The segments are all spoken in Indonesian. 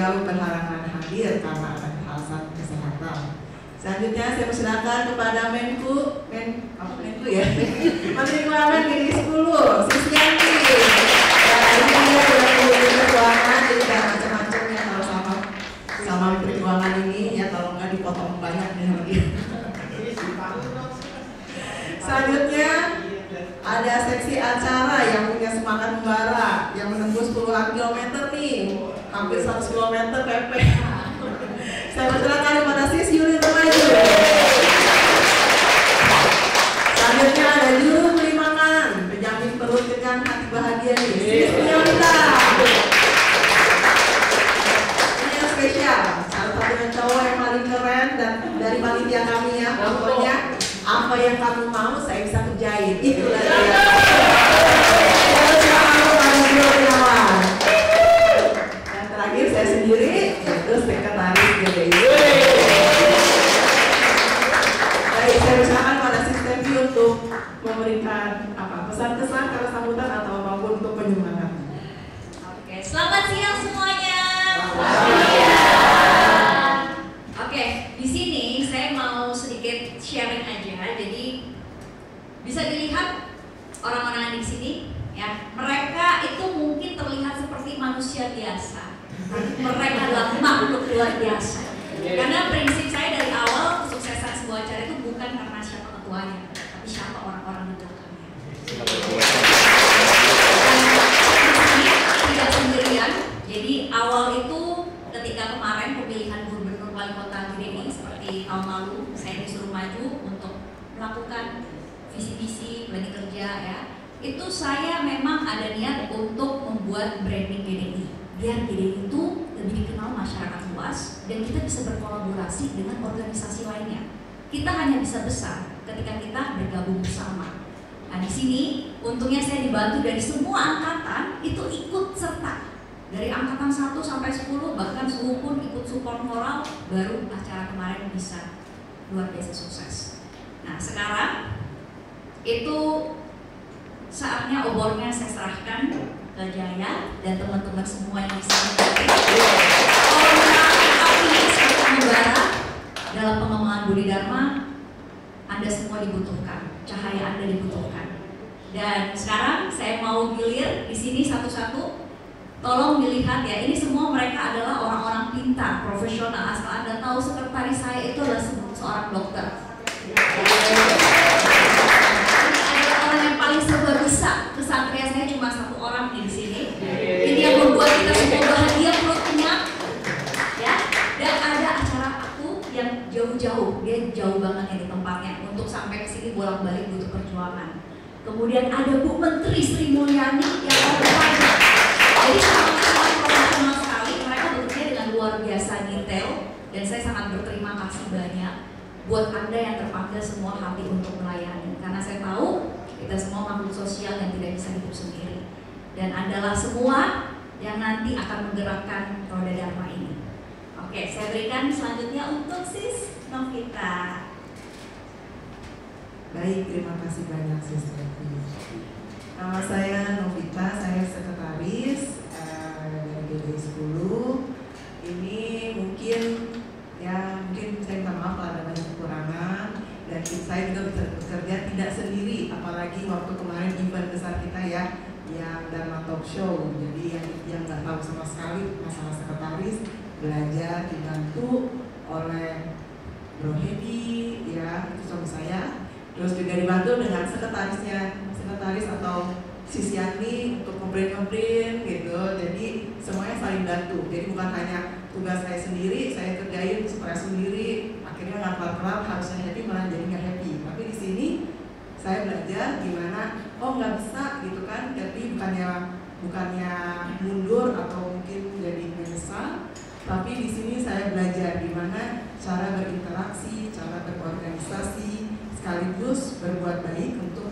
beliau berhalangan hadir karena ada alasan kesehatan. Selanjutnya saya persilakan kepada Menku ya, Menteri Keuangan Gini 10, Sisyanti. Ini dia Menteri Keuangan, jadi jangan macam-macam ya kalau sama Menteri Keuangan ini ya, kalau nggak dipotong banyak nih lagi. Selanjutnya ada seksi acara yang punya semangat membara, yang menembus puluhan kilometer nih, hampir 100 km PP. Saya persilakan kepada Sis Yuli Remaju. Selanjutnya ada juru beli makan, penjamin perut kenyang hati bahagia nih, Sis Yolita. Ini yang spesial, salah satu yang cowok yang paling keren dan dari panitia kami ya, pokoknya apa yang kamu mau saya bisa kerjain, itulah dia. Dan terakhir saya sendiri, yaitu sekretaris GDI. Baik, saya usahakan pada sistem untuk memberikan pesan-kesan, kata sambutan atau maupun untuk penyemangat. Oke, selamat siang semuanya. Oke, di sini saya mau sedikit sharing aja. Jadi bisa dilihat orang-orang di sini ya, mereka itu mungkin terlihat seperti manusia biasa, tapi mereka adalah makhluk luar biasa. Karena prinsip saya dari awal, kesuksesan sebuah acara itu bukan karena siapa ketuanya, tapi siapa orang-orang di belakangnya. Tidak sendirian. Jadi awal itu ketika kemarin pemilihan gubernur wali kota GDI seperti tahun lalu, saya disuruh maju untuk melakukan visi-visi planning kerja ya. Itu saya memang ada niat untuk membuat branding GDI, biar GDI itu lebih dikenal masyarakat luas dan kita bisa berkolaborasi dengan organisasi lainnya. Kita hanya bisa besar ketika kita bergabung bersama. Nah di sini untungnya saya dibantu dari semua angkatan itu ikut serta. Dari angkatan 1 sampai 10 bahkan 10 pun ikut support moral, baru acara kemarin bisa luar biasa sukses. Nah sekarang itu saatnya obornya saya serahkan ke Jaya dan teman-teman semua yang bisa mengerti. Apinya sangat membara dalam pengembangan Budi Dharma. Anda semua dibutuhkan, cahaya Anda dibutuhkan. Dan sekarang saya mau gilir di sini satu-satu. Tolong dilihat ya, ini semua mereka adalah orang-orang pintar, profesional. Asal Anda tahu sekretaris saya itu adalah seorang dokter. Ada orang yang paling serba bisa. Kesatria saya cuma satu orang di sini. Ini yang membuat kita semua bahagia, perut kenyang. Ya, dan ada acara aku yang jauh-jauh, dia jauh banget ya di tempatnya. Untuk sampai ke sini bolak-balik butuh perjuangan. Kemudian ada Bu Menteri Sri Mulyani yang banyak. Jadi sangat profesional sekali, mereka bekerja dengan luar biasa detail dan saya sangat berterima kasih banyak buat Anda yang terpanggil semua hati untuk melayani. Karena saya tahu kita semua makhluk sosial yang tidak bisa hidup sendiri. Dan Andalah semua yang nanti akan menggerakkan roda Dharma ini. Oke, saya berikan selanjutnya untuk Sis Novita. Baik, terima kasih banyak Sis Novi. Nama saya Novita, saya sekretaris dari GDI 10. Ini mungkin saya minta maaf kalau ada banyak kekurangan dan saya juga bisa bekerja tidak sendiri, apalagi waktu kemarin event besar kita ya, yang Dharma Talk Show. Jadi yang nggak tahu sama sekali masalah sekretaris, belajar dibantu oleh Bro Hedi ya, itu suami saya. Terus juga dibantu dengan sekretaris atau Sisyanti untuk komplain gitu. Jadi semuanya saling bantu. Jadi bukan hanya tugas saya sendiri, saya kerjain stres sendiri, akhirnya nggak kelar-kelar, harusnya happy malah jadi nggak happy. Tapi di sini saya belajar gimana, nggak bisa gitu kan. Jadi bukannya mundur atau mungkin jadi menyesal, tapi di sini saya belajar gimana cara berinteraksi, cara berorganisasi, sekaligus berbuat baik untuk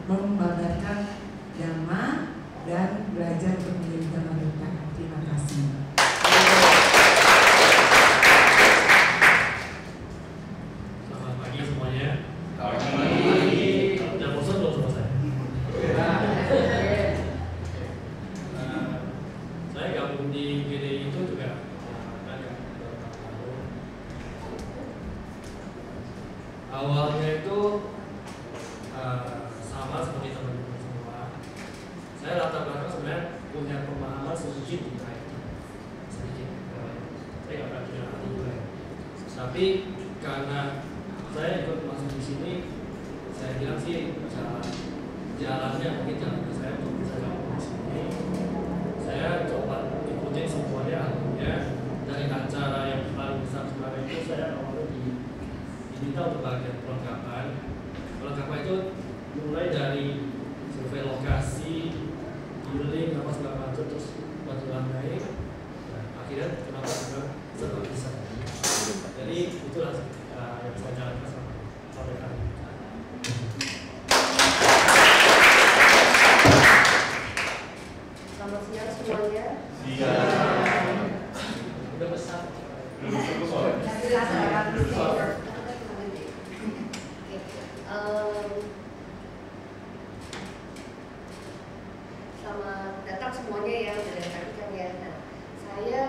membanggakan Dharma dan belajar untuk menjadi Dharma Duta. Terima kasih. Selamat pagi semuanya. Selamat pagi. Udah bosan belum sama saya? Saya gabung di GDI itu juga Tapi karena saya ikut masuk di sini, saya bilang sih jalannya mungkin jalan saya untuk bisa gabung di sini. Saya coba ikutin semuanya alurnya. Dari acara yang paling besar kemarin itu saya awalnya diminta untuk bagian perlengkapan. Perlengkapan itu mulai dari survei lokasi, healing, apa segala macam, terus batu lantai. Nah, akhirnya kenapa karena serba bisa. Jadi itulah yang saya jalankan sampai hari ini. Selamat siang semuanya. Udah besar. Selamat datang semuanya ya, udah tadi kan ya. Nah, saya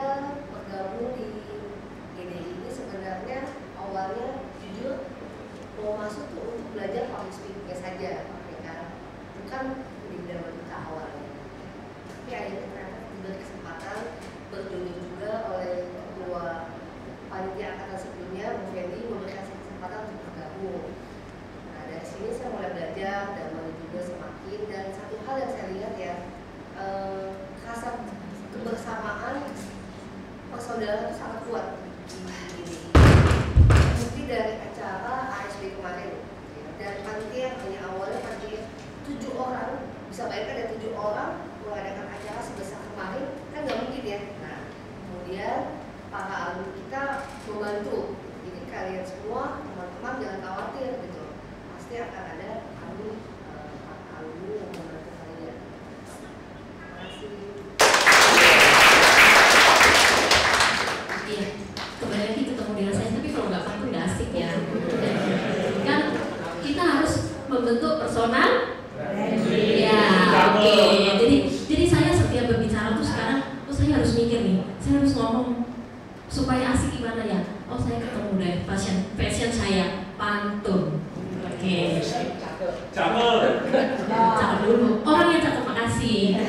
bergabung di GDI ini sebenarnya awalnya jujur mau masuk tuh untuk belajar public speaking saja, ya kan? Bukan di bidang wanita awalnya. Tapi akhirnya ternyata diberi kesempatan berjunjung juga oleh ketua panitia angkatan sebelumnya, Bu Feli, memberikan kesempatan untuk bergabung. Nah, dari sini saya mulai belajar dan mulai juga semakin, dan satu hal yang saya lihat ya, rasa kebersamaan persaudaraan itu sangat kuat di GDI. Bukti dari acara ASB kemarin, ya, dan panitia hanya awalnya panitia 7 orang, bisa bayangkan ada 7 orang mengadakan acara sebesar kemarin, kan nggak mungkin ya. Nah, kemudian para alumni kita membantu. Jadi kalian semua teman-teman jangan khawatir gitu, pasti akan ada kami para alumni yang membantu kalian. Terima kasih. Iya, kembali lagi ketemu dengan saya, tapi kalau nggak pantun nggak asik ya. Kan kita harus membentuk personal. Iya, oke. Jadi saya setiap berbicara tuh sekarang, saya harus mikir nih, saya harus ngomong supaya asik gimana ya. Oh, saya ketemu deh passion saya pantun. Oke. Cakep dulu. Orang yang cakep, makasih.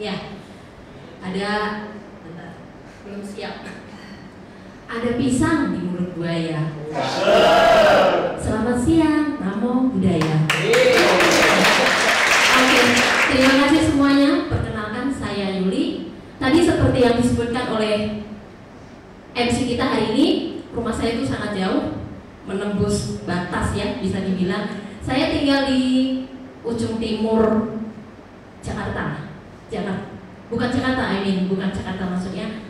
Ya, ada. Bentar, belum siap. Ada pisang di mulut buaya. Selamat siang, namo budaya. Oke, terima kasih semuanya. Perkenalkan, saya Yuli. Tadi seperti yang disebutkan oleh MC kita hari ini, rumah saya itu sangat jauh, menembus batas ya, bisa dibilang. Saya tinggal di ujung timur Jakarta. Bukan Jakarta, bukan Jakarta maksudnya.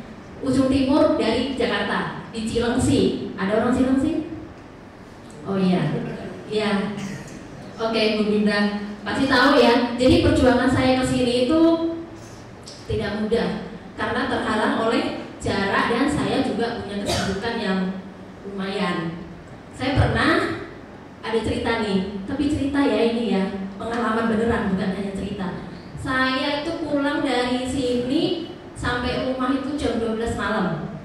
Ujung timur dari Jakarta, di Cilengsi. Ada orang Cilengsi? Oh iya. Iya. Oke, Bu Binda pasti tahu ya. Jadi perjuangan saya ke sini itu tidak mudah karena terhalang oleh jarak dan saya juga punya kesibukan yang lumayan. Saya pernah ada cerita nih, tapi cerita ya ini ya, pengalaman beneran bukan hanya cerita. Saya itu pulang dari sini sampai rumah itu jam 12 malam.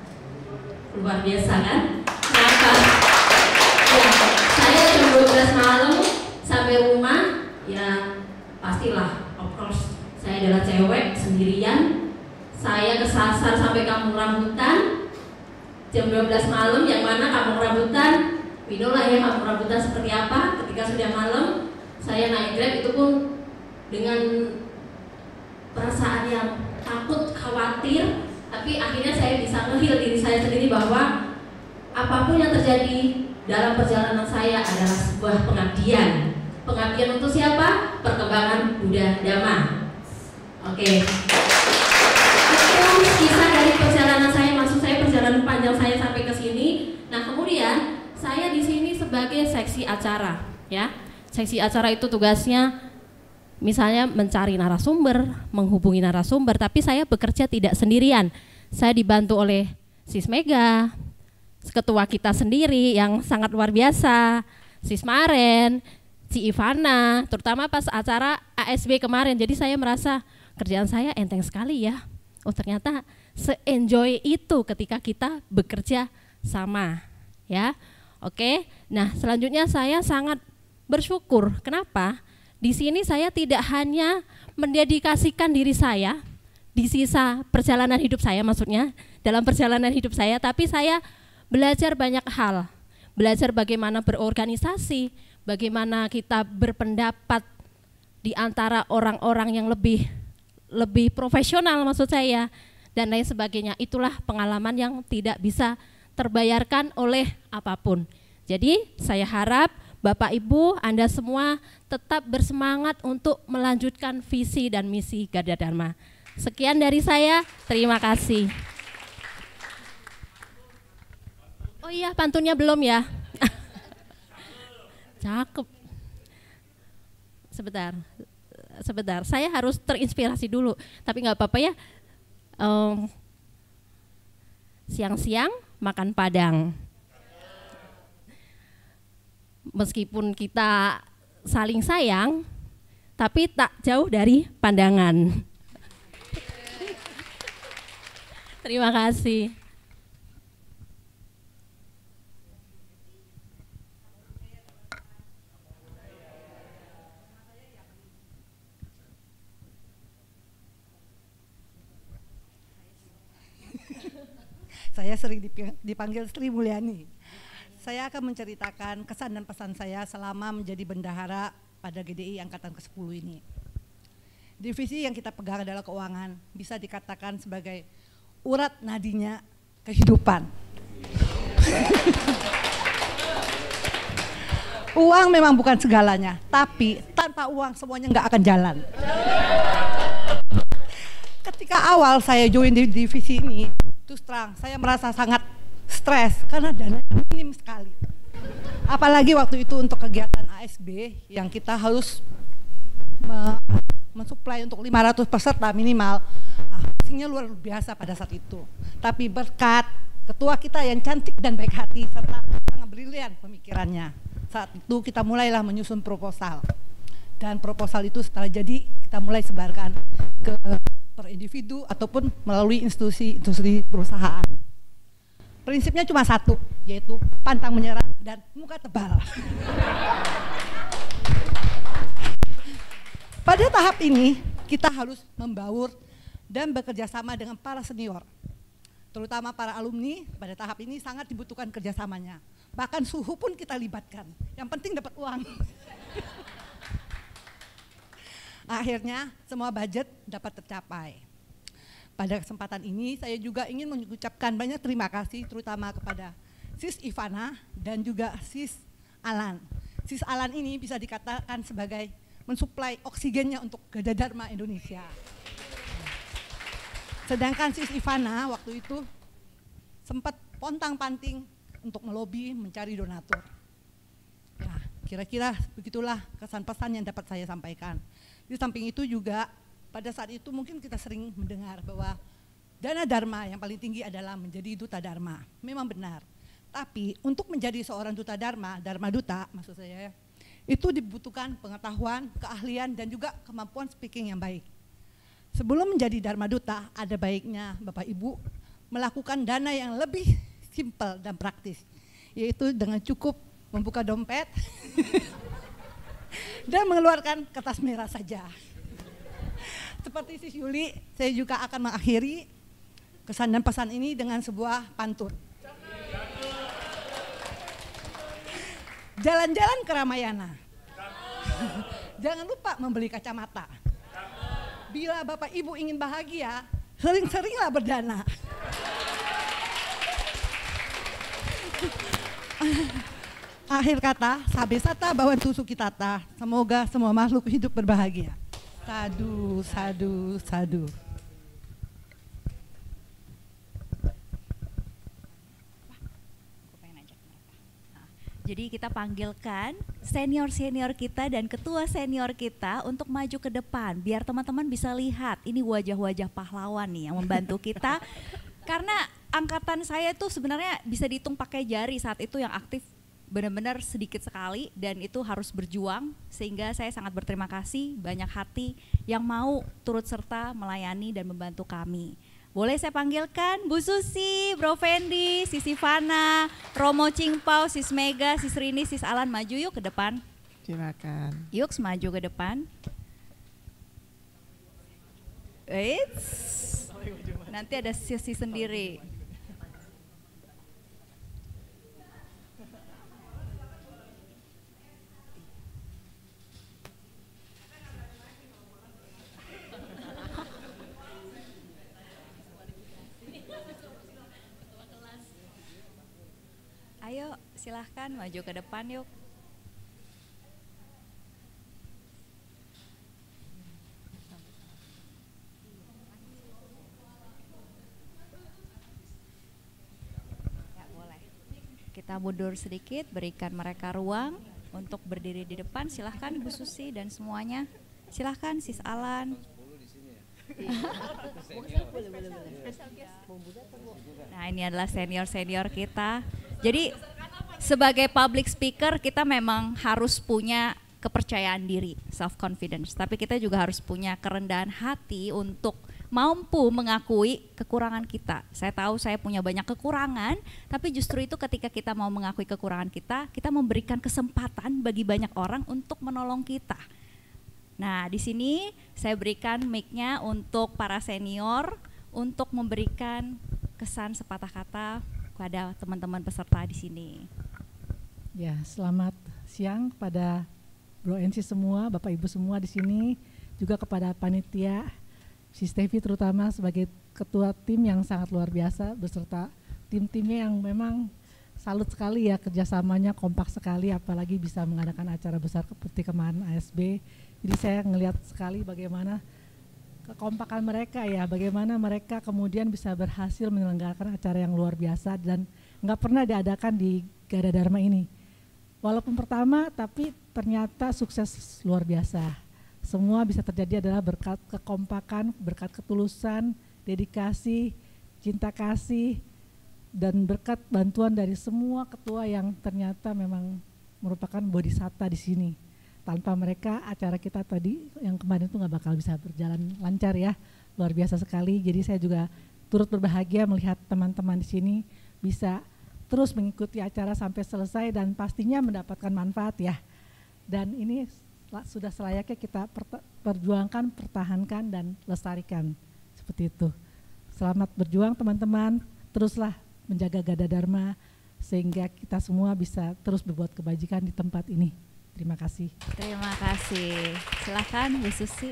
Luar biasa kan? Kenapa? Ya, saya jam 12 malam sampai rumah, ya pastilah, of course, saya adalah cewek sendirian. Saya kesasar sampai Kampung Rambutan jam 12 malam, yang mana Kampung Rambutan, we know lah ya Kampung Rambutan seperti apa. Ketika sudah malam, saya naik Grab itu pun dengan perasaan yang takut, khawatir, tapi akhirnya saya bisa nge-heal diri saya sendiri bahwa apapun yang terjadi dalam perjalanan saya adalah sebuah pengabdian. Pengabdian untuk siapa? Perkembangan Buddha Dhamma. Oke. Itu kisah dari perjalanan saya, maksud saya perjalanan panjang saya sampai ke sini. Nah, kemudian saya di sini sebagai seksi acara, ya. Seksi acara itu tugasnya misalnya mencari narasumber, menghubungi narasumber, tapi saya bekerja tidak sendirian. Saya dibantu oleh Sis Mega, ketua kita sendiri yang sangat luar biasa, Sis Maren, Ci Ivana, terutama pas acara ASB kemarin. Jadi saya merasa kerjaan saya enteng sekali ya. Oh, ternyata se-enjoy itu ketika kita bekerja sama, ya. Oke. Nah, selanjutnya saya sangat bersyukur. Kenapa? Di sini saya tidak hanya mendedikasikan diri saya di sisa perjalanan hidup saya, maksudnya dalam perjalanan hidup saya, tapi saya belajar banyak hal, belajar bagaimana berorganisasi, bagaimana kita berpendapat di antara orang-orang yang lebih profesional maksud saya, dan lain sebagainya. Itulah pengalaman yang tidak bisa terbayarkan oleh apapun. Jadi saya harap Bapak Ibu, Anda semua tetap bersemangat untuk melanjutkan visi dan misi Garda Dharma. Sekian dari saya, terima kasih. Oh iya, pantunnya belum ya? Cakep. Sebentar, saya harus terinspirasi dulu, tapi nggak apa-apa ya. Siang-siang makan Padang. Meskipun kita saling sayang, tapi tak jauh dari pandangan. Terima kasih. Saya sering dipanggil Sri Mulyani. Saya akan menceritakan kesan dan pesan saya selama menjadi bendahara pada GDI Angkatan ke-10 ini. Divisi yang kita pegang adalah keuangan, bisa dikatakan sebagai urat nadinya kehidupan. Uang memang bukan segalanya, tapi tanpa uang semuanya nggak akan jalan. Ketika awal saya join di divisi ini, terus terang saya merasa sangat stres karena dana minim sekali. Apalagi waktu itu untuk kegiatan ASB yang kita harus mensuplai untuk 500 peserta minimal. Pusingnya luar biasa pada saat itu. Tapi berkat ketua kita yang cantik dan baik hati serta sangat brilian pemikirannya, saat itu kita mulailah menyusun proposal. Dan proposal itu setelah jadi kita mulai sebarkan ke per individu ataupun melalui institusi perusahaan. Prinsipnya cuma satu, yaitu pantang menyerah dan muka tebal. Pada tahap ini kita harus membaur dan bekerja sama dengan para senior, terutama para alumni. Pada tahap ini sangat dibutuhkan kerjasamanya. Bahkan suhu pun kita libatkan. Yang penting dapat uang. Akhirnya semua budget dapat tercapai. Pada kesempatan ini saya juga ingin mengucapkan banyak terima kasih terutama kepada Sis Ivana dan juga Sis Alan. Sis Alan ini bisa dikatakan sebagai mensuplai oksigennya untuk Garda Dharma Indonesia. Sedangkan Sis Ivana waktu itu sempat pontang-panting untuk melobi mencari donatur. Ya, kira-kira begitulah kesan pesan yang dapat saya sampaikan. Di samping itu juga pada saat itu mungkin kita sering mendengar bahwa dana dharma yang paling tinggi adalah menjadi duta dharma. Memang benar. Tapi untuk menjadi seorang duta dharma, dharma duta maksud saya, itu dibutuhkan pengetahuan, keahlian dan juga kemampuan speaking yang baik. Sebelum menjadi dharma duta, ada baiknya Bapak Ibu melakukan dana yang lebih simpel dan praktis, yaitu dengan cukup membuka dompet dan mengeluarkan kertas merah saja. Seperti Sis Yuli, saya juga akan mengakhiri kesan dan pesan ini dengan sebuah pantun. Jalan-jalan ke Ramayana. Jangan lupa membeli kacamata. Bila Bapak Ibu ingin bahagia, sering-seringlah berdana. Akhir kata, sabe sata bawantu sukitata. Semoga semua makhluk hidup berbahagia. Sadu, sadu, sadu. Jadi kita panggilkan senior-senior kita dan ketua senior kita untuk maju ke depan. Biar teman-teman bisa lihat ini wajah-wajah pahlawan nih yang membantu kita. Karena angkatan saya itu sebenarnya bisa dihitung pakai jari saat itu yang aktif benar-benar sedikit sekali dan itu harus berjuang, sehingga saya sangat berterima kasih banyak hati yang mau turut serta melayani dan membantu kami. Boleh saya panggilkan Bu Susi, Bro Fendi, Sis Ivana, Romo Cingpau, Sis Mega, Sis Rini, Sis Alan, maju yuk ke depan. Silakan. Yuk maju ke depan. Nanti ada sesi sendiri. Ayo silahkan maju ke depan yuk. Ya, boleh. Kita mundur sedikit, berikan mereka ruang untuk berdiri di depan. Silahkan Bu Susi dan semuanya. Silahkan Sis Alan. Nah, ini adalah senior-senior kita. Jadi sebagai public speaker kita memang harus punya kepercayaan diri, self confidence. Tapi kita juga harus punya kerendahan hati untuk mampu mengakui kekurangan kita. Saya tahu saya punya banyak kekurangan, tapi justru itu ketika kita mau mengakui kekurangan kita memberikan kesempatan bagi banyak orang untuk menolong kita. Nah, di sini saya berikan mic-nya untuk para senior untuk memberikan kesan sepatah kata kepada teman-teman peserta di sini. Ya, selamat siang kepada Bro NC semua, Bapak Ibu semua di sini, juga kepada panitia, Sis Tevi terutama sebagai ketua tim yang sangat luar biasa beserta tim-timnya yang memang salut sekali ya, kerjasamanya kompak sekali, apalagi bisa mengadakan acara besar seperti kemarin ASB. Jadi saya ngelihat sekali bagaimana kekompakan mereka ya, bagaimana mereka kemudian bisa berhasil menyelenggarakan acara yang luar biasa dan nggak pernah diadakan di Gada Dharma ini. Walaupun pertama, tapi ternyata sukses luar biasa. Semua bisa terjadi adalah berkat kekompakan, berkat ketulusan, dedikasi, cinta kasih, dan berkat bantuan dari semua ketua yang ternyata memang merupakan bodhisatta di sini. Tanpa mereka acara kita tadi yang kemarin itu nggak bakal bisa berjalan lancar ya, luar biasa sekali. Jadi saya juga turut berbahagia melihat teman-teman di sini bisa terus mengikuti acara sampai selesai dan pastinya mendapatkan manfaat ya. Dan ini sudah selayaknya kita perjuangkan, pertahankan dan lestarikan seperti itu. Selamat berjuang teman-teman, teruslah menjaga Gada Dharma sehingga kita semua bisa terus berbuat kebajikan di tempat ini. Terima kasih. Terima kasih. Silakan Bu Susi.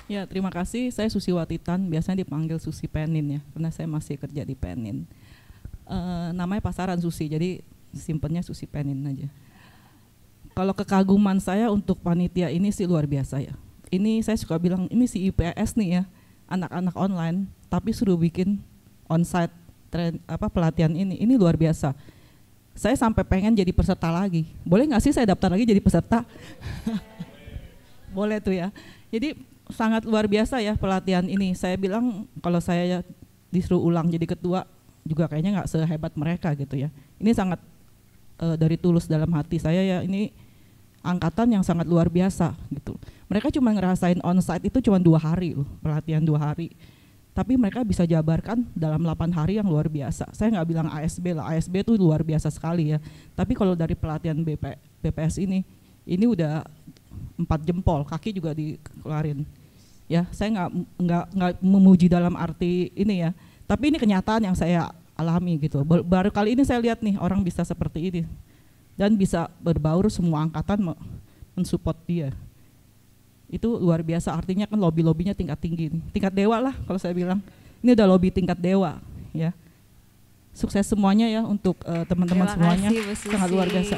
Ya, terima kasih. Saya Susi Watitan, biasanya dipanggil Susi Penin ya, karena saya masih kerja di Penin. Namanya pasaran Susi, jadi simpennya Susi Penin aja. Kalau kekaguman saya untuk panitia ini sih luar biasa ya. Ini saya suka bilang ini si IPS nih ya, anak-anak online, tapi suruh bikin onsite pelatihan ini luar biasa. Saya sampai pengen jadi peserta lagi. Boleh nggak sih saya daftar lagi jadi peserta? Boleh tuh ya. Jadi sangat luar biasa ya pelatihan ini. Saya bilang kalau saya disuruh ulang jadi ketua juga kayaknya nggak sehebat mereka gitu ya. Ini sangat dari tulus dalam hati saya ya, ini angkatan yang sangat luar biasa gitu. Mereka cuma ngerasain onsite itu cuma 2 hari loh, pelatihan 2 hari. Tapi mereka bisa jabarkan dalam 8 hari yang luar biasa. Saya nggak bilang ASB lah, ASB itu luar biasa sekali ya. Tapi kalau dari pelatihan BPS ini udah 4 jempol, kaki juga dikeluarin. Ya, saya nggak memuji dalam arti ini ya. Tapi ini kenyataan yang saya alami gitu. Baru kali ini saya lihat nih orang bisa seperti ini dan bisa berbaur semua angkatan mensupport dia. Itu luar biasa, artinya kan lobby-lobbynya tingkat tinggi nih. Tingkat dewa lah kalau saya bilang. Ini udah lobby tingkat dewa ya. Sukses semuanya ya untuk teman-teman semuanya. Sangat luar biasa.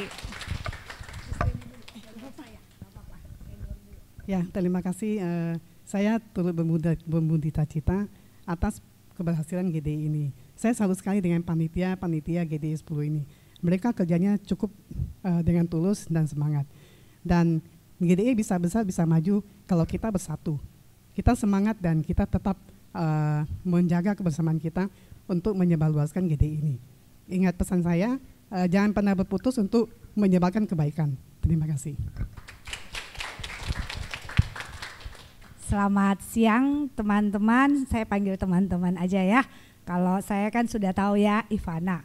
Ya, terima kasih. Saya turut bermundita cita atas keberhasilan GDI ini. Saya salut sekali dengan panitia GDI 10 ini. Mereka kerjanya cukup dengan tulus dan semangat. Dan GDI bisa besar, bisa maju kalau kita bersatu. Kita semangat dan kita tetap menjaga kebersamaan kita untuk menyebarluaskan GDI ini. Ingat pesan saya, jangan pernah berputus untuk menyebarkan kebaikan. Terima kasih. Selamat siang teman-teman, saya panggil teman-teman aja ya. Kalau saya kan sudah tahu ya, Ivana.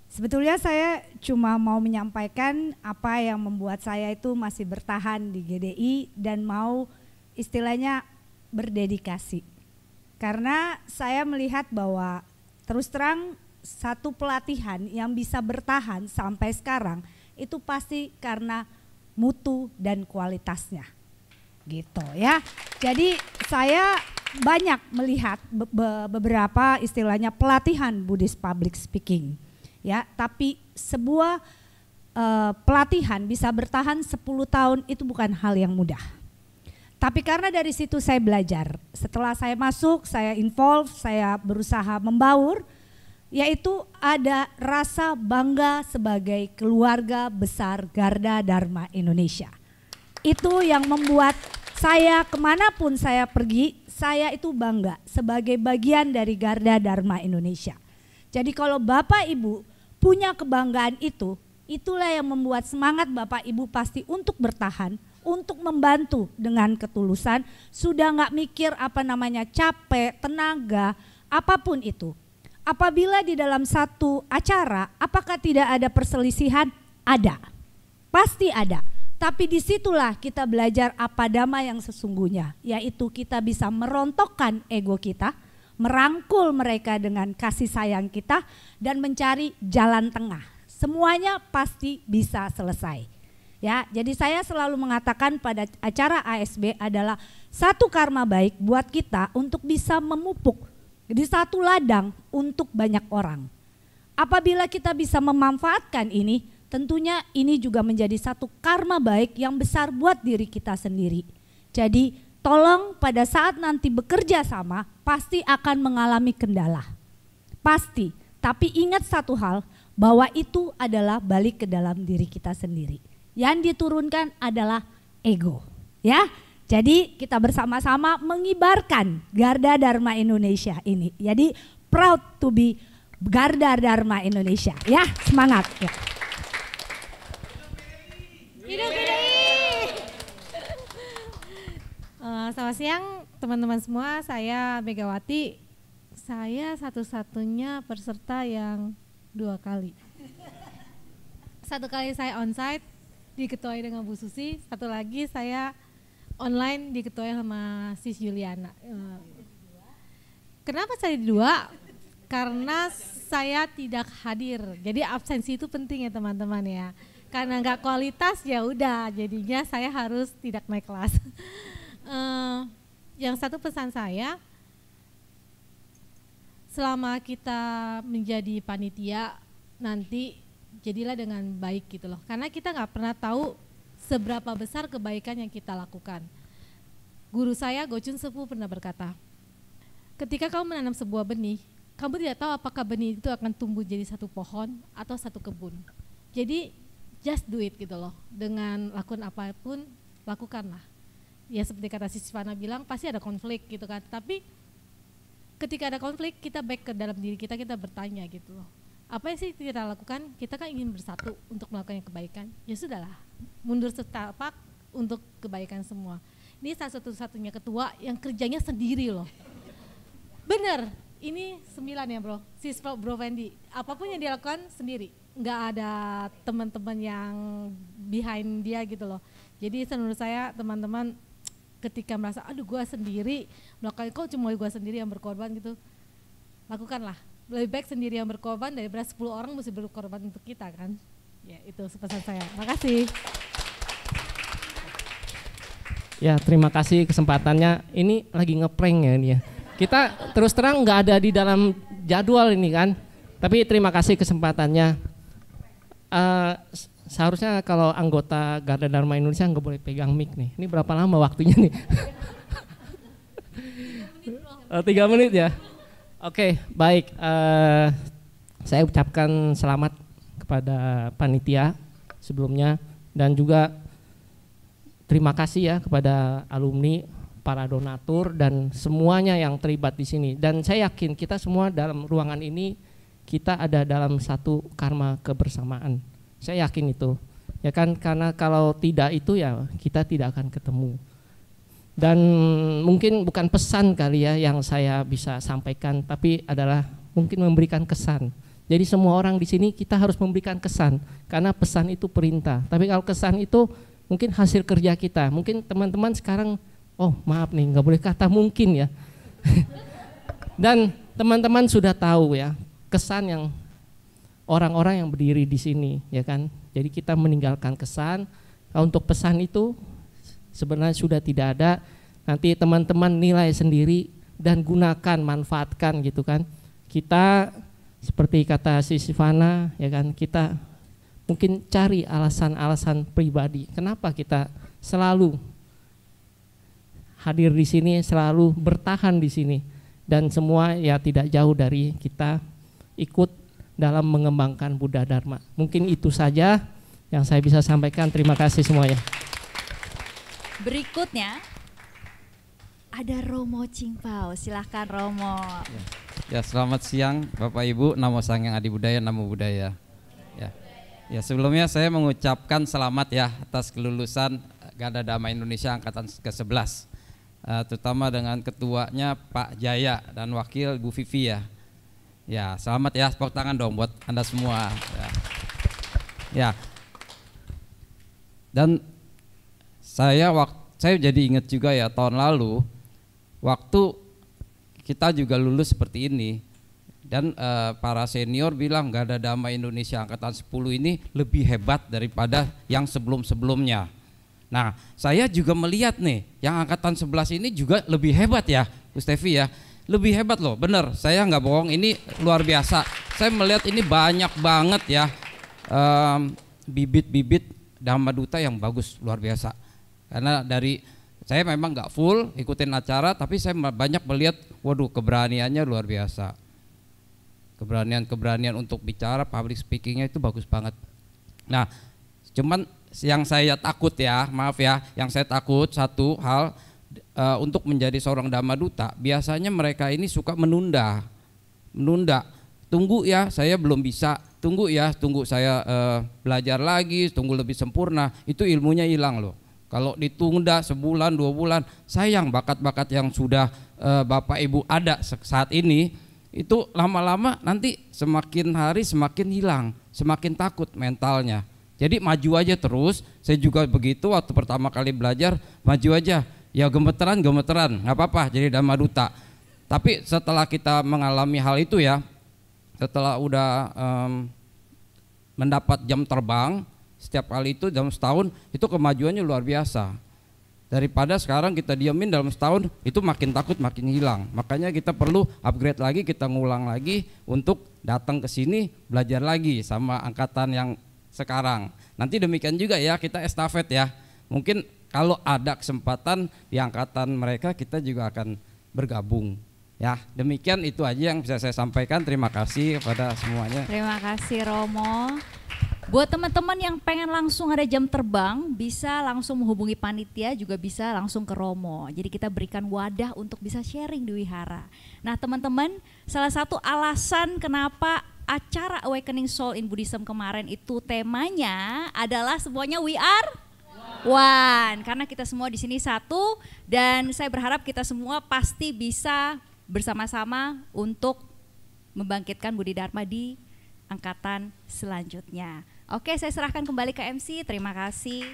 Sebetulnya saya cuma mau menyampaikan apa yang membuat saya itu masih bertahan di GDI dan mau istilahnya berdedikasi. Karena saya melihat bahwa terus terang satu pelatihan yang bisa bertahan sampai sekarang itu pasti karena mutu dan kualitasnya. Gitu ya. Jadi saya banyak melihat beberapa istilahnya pelatihan Buddhist Public Speaking ya, tapi sebuah pelatihan bisa bertahan 10 tahun itu bukan hal yang mudah. Tapi karena dari situ saya belajar, setelah saya masuk, saya involve, saya berusaha membaur, yaitu ada rasa bangga sebagai keluarga besar Garda Dharma Indonesia. Itu yang membuat saya kemanapun saya pergi, saya itu bangga sebagai bagian dari Garda Dharma Indonesia. Jadi kalau Bapak Ibu punya kebanggaan itu, itulah yang membuat semangat Bapak Ibu pasti untuk bertahan, untuk membantu dengan ketulusan, sudah nggak mikir capek, tenaga, apapun itu. Apabila di dalam satu acara, apakah tidak ada perselisihan? Ada, pasti ada. Tapi disitulah kita belajar apa dhamma yang sesungguhnya, yaitu kita bisa merontokkan ego kita, merangkul mereka dengan kasih sayang kita, dan mencari jalan tengah. Semuanya pasti bisa selesai. Ya, jadi saya selalu mengatakan pada acara ASB adalah satu karma baik buat kita untuk bisa memupuk di satu ladang untuk banyak orang. Apabila kita bisa memanfaatkan ini, tentunya ini juga menjadi satu karma baik yang besar buat diri kita sendiri. Jadi tolong pada saat nanti bekerja sama pasti akan mengalami kendala. Pasti, tapi ingat satu hal, bahwa itu adalah balik ke dalam diri kita sendiri. Yang diturunkan adalah ego, ya. Jadi kita bersama-sama mengibarkan Garda Dharma Indonesia ini. Jadi proud to be Garda Dharma Indonesia, ya. Semangat, ya. Hidup GDI. Selamat siang teman-teman semua, saya Megawati. Saya satu-satunya peserta yang 2 kali. 1 kali saya onsite diketuai dengan Bu Susi, 1 lagi saya online diketuai sama Sis Juliana. Kenapa saya 2? Karena saya tidak hadir. Jadi absensi itu penting ya teman-teman ya. Karena nggak kualitas ya udah, jadinya saya harus tidak naik kelas. Yang satu pesan saya, selama kita menjadi panitia nanti jadilah dengan baik gitu loh, karena kita nggak pernah tahu seberapa besar kebaikan yang kita lakukan. Guru saya Gochun Sepuh pernah berkata, ketika kamu menanam sebuah benih, kamu tidak tahu apakah benih itu akan tumbuh jadi satu pohon atau satu kebun. Jadi just do it gitu loh, dengan lakukan apapun lakukanlah. Ya seperti kata Sis Fana bilang, pasti ada konflik gitu kan, tapi ketika ada konflik kita back ke dalam diri kita, kita bertanya gitu loh. Apa yang sih kita lakukan? Kita kan ingin bersatu untuk melakukan yang kebaikan. Ya sudahlah, mundur setapak untuk kebaikan semua. Ini satu-satunya ketua yang kerjanya sendiri loh. Bener, ini 9 ya bro, Sis Bro Fendi. Apapun yang dia lakukan sendiri, nggak ada teman-teman yang behind dia gitu loh. Jadi menurut saya teman-teman ketika merasa aduh gue sendiri melakukan, kok cuma gue sendiri yang berkorban gitu, lakukanlah. Lebih baik sendiri yang berkorban daripada 10 orang mesti berkorban untuk kita kan. Ya itu pesan saya. Makasih. Ya terima kasih kesempatannya. Ini lagi ngeprank ya ini ya. Kita terus terang nggak ada di dalam jadwal ini kan. Tapi terima kasih kesempatannya. Seharusnya kalau anggota Garda Dharma Indonesia nggak boleh pegang mic nih. Ini berapa lama waktunya nih? 3 menit ya. Oke, baik. Saya ucapkan selamat kepada panitia sebelumnya dan juga terima kasih ya kepada alumni, para donatur dan semuanya yang terlibat di sini. Dan saya yakin kita semua dalam ruangan ini kita ada dalam satu karma kebersamaan. Saya yakin itu. Ya kan, karena kalau tidak itu ya kita tidak akan ketemu. Dan mungkin bukan pesan kali ya yang saya bisa sampaikan, tapi adalah mungkin memberikan kesan. Jadi semua orang di sini kita harus memberikan kesan, karena pesan itu perintah. Tapi kalau kesan itu mungkin hasil kerja kita. Mungkin teman-teman sekarang, oh maaf nih nggak boleh kata mungkin ya. Dan teman-teman sudah tahu ya kesan yang orang-orang yang berdiri di sini ya kan. Jadi kita meninggalkan kesan. Untuk pesan itu sebenarnya sudah tidak ada, nanti teman-teman nilai sendiri dan gunakan, manfaatkan gitu kan. Kita seperti kata si Sivana, ya kan, kita mungkin cari alasan-alasan pribadi kenapa kita selalu hadir di sini, selalu bertahan di sini, dan semua ya tidak jauh dari kita ikut dalam mengembangkan Buddha Dharma. Mungkin itu saja yang saya bisa sampaikan. Terima kasih semuanya. Berikutnya ada Romo Cingpao, silahkan Romo. Ya, selamat siang Bapak Ibu, Namo Sangyang Adi Budaya, Namo Buddhaya. Ya, sebelumnya saya mengucapkan selamat ya atas kelulusan Garda Dharma Indonesia angkatan ke-11. Terutama dengan ketuanya Pak Jaya dan wakil Bu Vivi ya. Ya, selamat ya, tepuk tangan dong buat Anda semua. Ya. Dan saya jadi ingat juga ya tahun lalu waktu kita juga lulus seperti ini, dan para senior bilang Garda Dharma Indonesia angkatan 10 ini lebih hebat daripada yang sebelum-sebelumnya. Nah, saya juga melihat nih yang angkatan 11 ini juga lebih hebat ya, Gustevi ya. Lebih hebat loh, bener, saya nggak bohong, ini luar biasa. Saya melihat ini banyak banget ya bibit-bibit Dhamma Duta yang bagus, luar biasa. Karena dari saya memang nggak full ikutin acara, tapi saya banyak melihat, waduh, keberaniannya luar biasa. Keberanian untuk bicara, public speakingnya itu bagus banget. Nah, cuman yang saya takut ya, maaf ya, yang saya takut satu hal, untuk menjadi seorang Dhamma Duta, biasanya mereka ini suka menunda. Tunggu ya, saya belum bisa. Tunggu saya belajar lagi, tunggu lebih sempurna. Itu ilmunya hilang loh. Kalau ditunda sebulan, 2 bulan, sayang bakat-bakat yang sudah Bapak Ibu ada saat ini, itu lama-lama nanti semakin hari semakin hilang, semakin takut mentalnya. Jadi maju aja terus. Saya juga begitu waktu pertama kali belajar, maju aja. Ya gemeteran, nggak apa-apa jadi Dhamma Duta. Tapi setelah kita mengalami hal itu ya, setelah udah mendapat jam terbang setiap kali itu dalam setahun, itu kemajuannya luar biasa. Daripada sekarang kita diamin dalam setahun, itu makin takut makin hilang. Makanya kita perlu upgrade lagi, kita ngulang lagi untuk datang ke sini belajar lagi sama angkatan yang sekarang. Nanti demikian juga ya, kita estafet ya. Mungkin kalau ada kesempatan di angkatan mereka, kita juga akan bergabung. Ya, demikian itu aja yang bisa saya sampaikan. Terima kasih kepada semuanya. Terima kasih Romo. Buat teman-teman yang pengen langsung ada jam terbang, bisa langsung menghubungi panitia, juga bisa langsung ke Romo. Jadi kita berikan wadah untuk bisa sharing di wihara. Nah teman-teman, salah satu alasan kenapa acara Awakening Soul in Buddhism kemarin itu temanya adalah semuanya we are one. Karena kita semua di sini satu, dan saya berharap kita semua pasti bisa bersama-sama untuk membangkitkan Budi Dharma di angkatan selanjutnya. Oke, saya serahkan kembali ke MC. Terima kasih.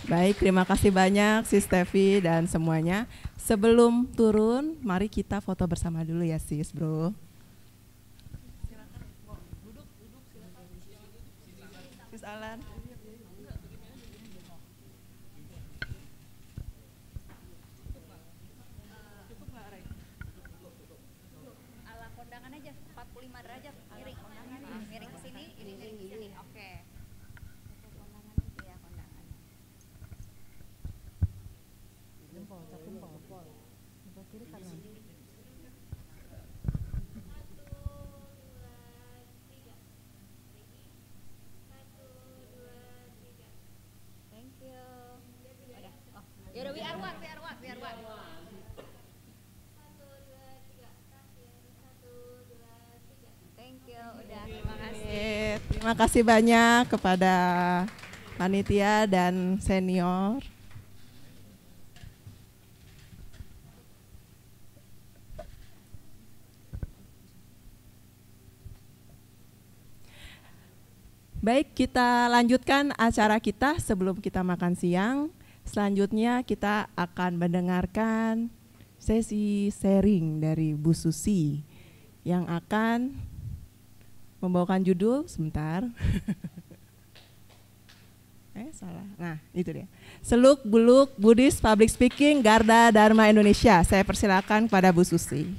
Baik, terima kasih banyak Sis Tevi dan semuanya. Sebelum turun, mari kita foto bersama dulu ya Sis, Bro. Sis Alan. Ala kondangan aja 45 derajat miring. Miring ke sini, ini ke sini. Oke. Iya, kondangan. Jempol kiri kanan. Thank you. Udah. Oh, yaudah, we are one. Thank you, udah. Terima kasih. Terima kasih banyak kepada panitia dan senior. Baik, kita lanjutkan acara kita sebelum kita makan siang. Selanjutnya kita akan mendengarkan sesi sharing dari Bu Susi yang akan membawakan judul sebentar. Salah. Nah, itu dia. Seluk Beluk Buddhist Public Speaking Garda Dharma Indonesia. Saya persilakan kepada Bu Susi.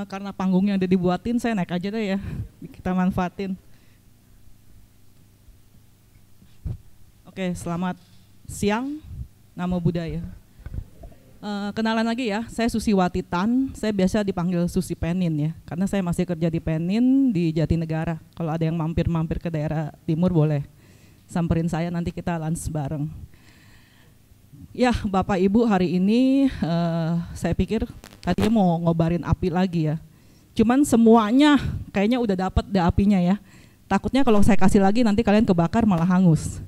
Karena panggungnya udah dibuatin, saya naik aja deh ya, kita manfaatin. Oke, selamat siang, nama budaya. Kenalan lagi ya, saya Susiwati Tan, saya biasa dipanggil Susi Penin ya, karena saya masih kerja di Penin di Jatinegara. Kalau ada yang mampir-mampir ke daerah timur boleh samperin saya, nanti kita lunch bareng. Ya Bapak Ibu, hari ini saya pikir tadinya mau ngobarin api lagi ya, cuman semuanya kayaknya udah dapet deh apinya ya. Takutnya kalau saya kasih lagi nanti kalian kebakar malah hangus,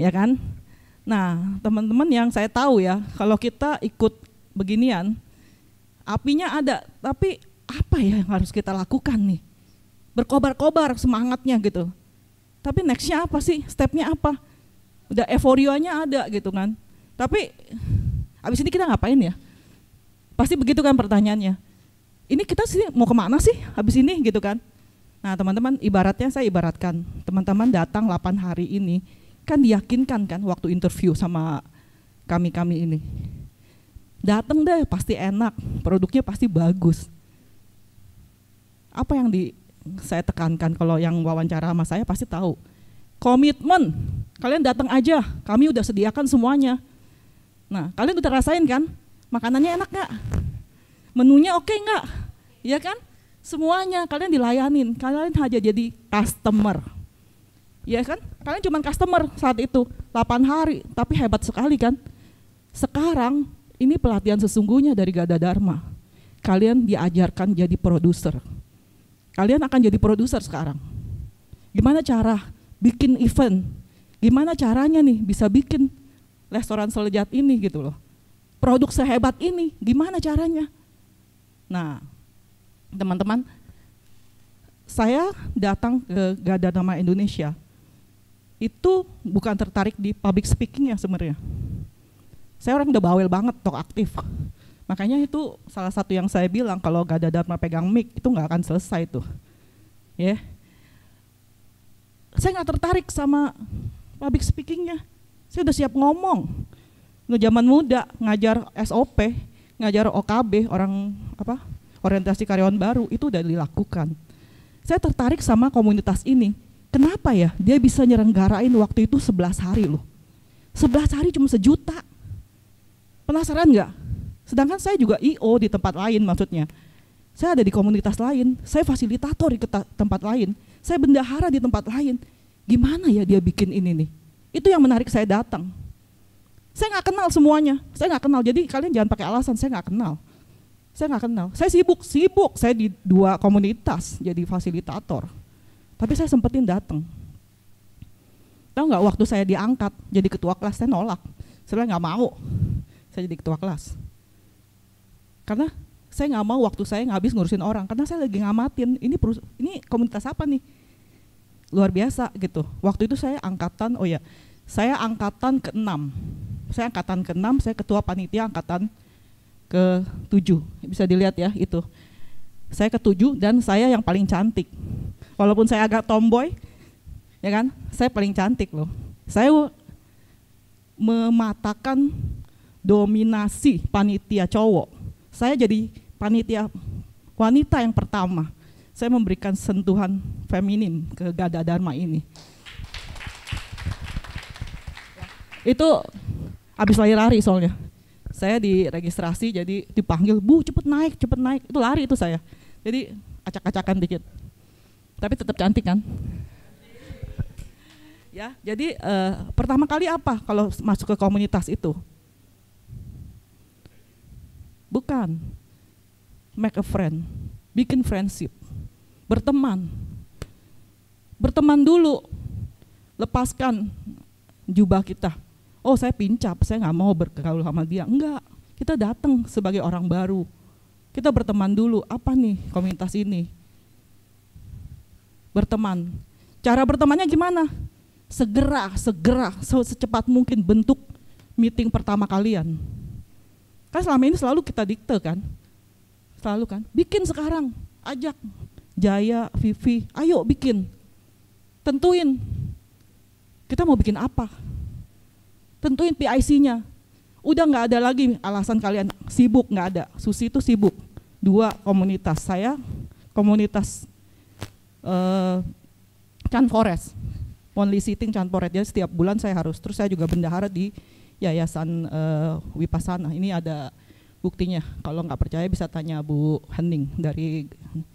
ya kan? Nah, teman-teman yang saya tahu ya, kalau kita ikut beginian, apinya ada, tapi apa ya yang harus kita lakukan nih? Berkobar-kobar semangatnya gitu. Tapi nextnya apa sih? Stepnya apa? Udah euforianya ada gitu kan. Tapi abis ini kita ngapain ya? Pasti begitu kan pertanyaannya. Ini kita sih mau kemana sih habis ini gitu kan? Nah teman-teman, ibaratnya saya ibaratkan, teman-teman datang 8 hari ini, kan diyakinkan kan waktu interview sama kami ini, datang deh pasti enak, produknya pasti bagus. Apa yang saya tekankan kalau yang wawancara sama saya pasti tahu, komitmen, kalian datang aja, kami udah sediakan semuanya. Nah kalian udah rasain kan, makanannya enak gak? Menunya oke gak? Ya kan? Semuanya kalian dilayanin, kalian hanya jadi customer. Ya kan, kalian cuma customer saat itu 8 hari, tapi hebat sekali kan. Sekarang ini pelatihan sesungguhnya dari Gada Dharma. Kalian diajarkan jadi produser. Kalian akan jadi produser sekarang. Gimana cara bikin event? Gimana caranya nih bisa bikin restoran selejat ini gitu loh. Produk sehebat ini, gimana caranya? Nah, teman-teman, saya datang ke Gada Dharma Indonesia itu bukan tertarik di public speaking ya sebenarnya. Saya orang udah bawel banget, talk aktif. Makanya itu salah satu yang saya bilang, kalau Gada Dharma pegang mic itu nggak akan selesai tuh. Ya. Saya nggak tertarik sama public speakingnya. Saya udah siap ngomong. Udah zaman muda ngajar SOP, ngajar OKB, orientasi karyawan baru, itu udah dilakukan. Saya tertarik sama komunitas ini. Kenapa ya dia bisa nyelenggarain waktu itu 11 hari loh. 11 hari cuma 1 juta. Penasaran nggak? Sedangkan saya juga IO di tempat lain maksudnya. Saya ada di komunitas lain, saya fasilitator di tempat lain, saya bendahara di tempat lain. Gimana ya dia bikin ini nih? Itu yang menarik saya datang. Saya nggak kenal semuanya, saya nggak kenal. Jadi kalian jangan pakai alasan saya nggak kenal. Saya nggak kenal. Saya sibuk. Saya di 2 komunitas jadi fasilitator. Tapi saya sempetin datang. Tahu nggak waktu saya diangkat jadi ketua kelas, saya nolak. Saya nggak mau. Saya jadi ketua kelas. Karena saya nggak mau waktu saya habis ngurusin orang. Karena saya lagi ngamatin ini komunitas apa nih? Luar biasa gitu. Waktu itu saya angkatan, saya angkatan ke-6. Saya angkatan ke-6, saya ketua panitia angkatan ke-7. Bisa dilihat ya itu. Saya ke-7 dan saya yang paling cantik. Walaupun saya agak tomboy, ya kan, saya paling cantik loh. Saya mematakan dominasi panitia cowok. Saya jadi panitia wanita yang pertama. Saya memberikan sentuhan feminin ke Gada Dharma ini. Itu habis lari-lari soalnya. Saya diregistrasi jadi dipanggil, Bu cepet naik, itu lari itu saya. Jadi acak-acakan dikit. Tapi tetap cantik kan? Ya, jadi pertama kali apa kalau masuk ke komunitas itu? Bukan make a friend, bikin friendship, berteman dulu, lepaskan jubah kita. Oh saya pincap, saya nggak mau bergaul sama dia. Enggak, kita datang sebagai orang baru, kita berteman dulu. Apa nih komunitas ini? Berteman. Cara bertemannya gimana? Segera secepat mungkin bentuk meeting pertama kalian. Kan selama ini selalu kita dikte kan? Selalu kan? Bikin sekarang, ajak Jaya, Vivi, ayo bikin. Tentuin. Kita mau bikin apa? Tentuin PIC-nya. Udah nggak ada lagi alasan kalian sibuk, nggak ada. Susi itu sibuk. 2 komunitas. Saya komunitas Chan Forest, Monthly Sitting Chan Forest. Jadi setiap bulan saya harus. Terus saya juga bendahara di Yayasan Wipasana. Ini ada buktinya. Kalau nggak percaya bisa tanya Bu Hening dari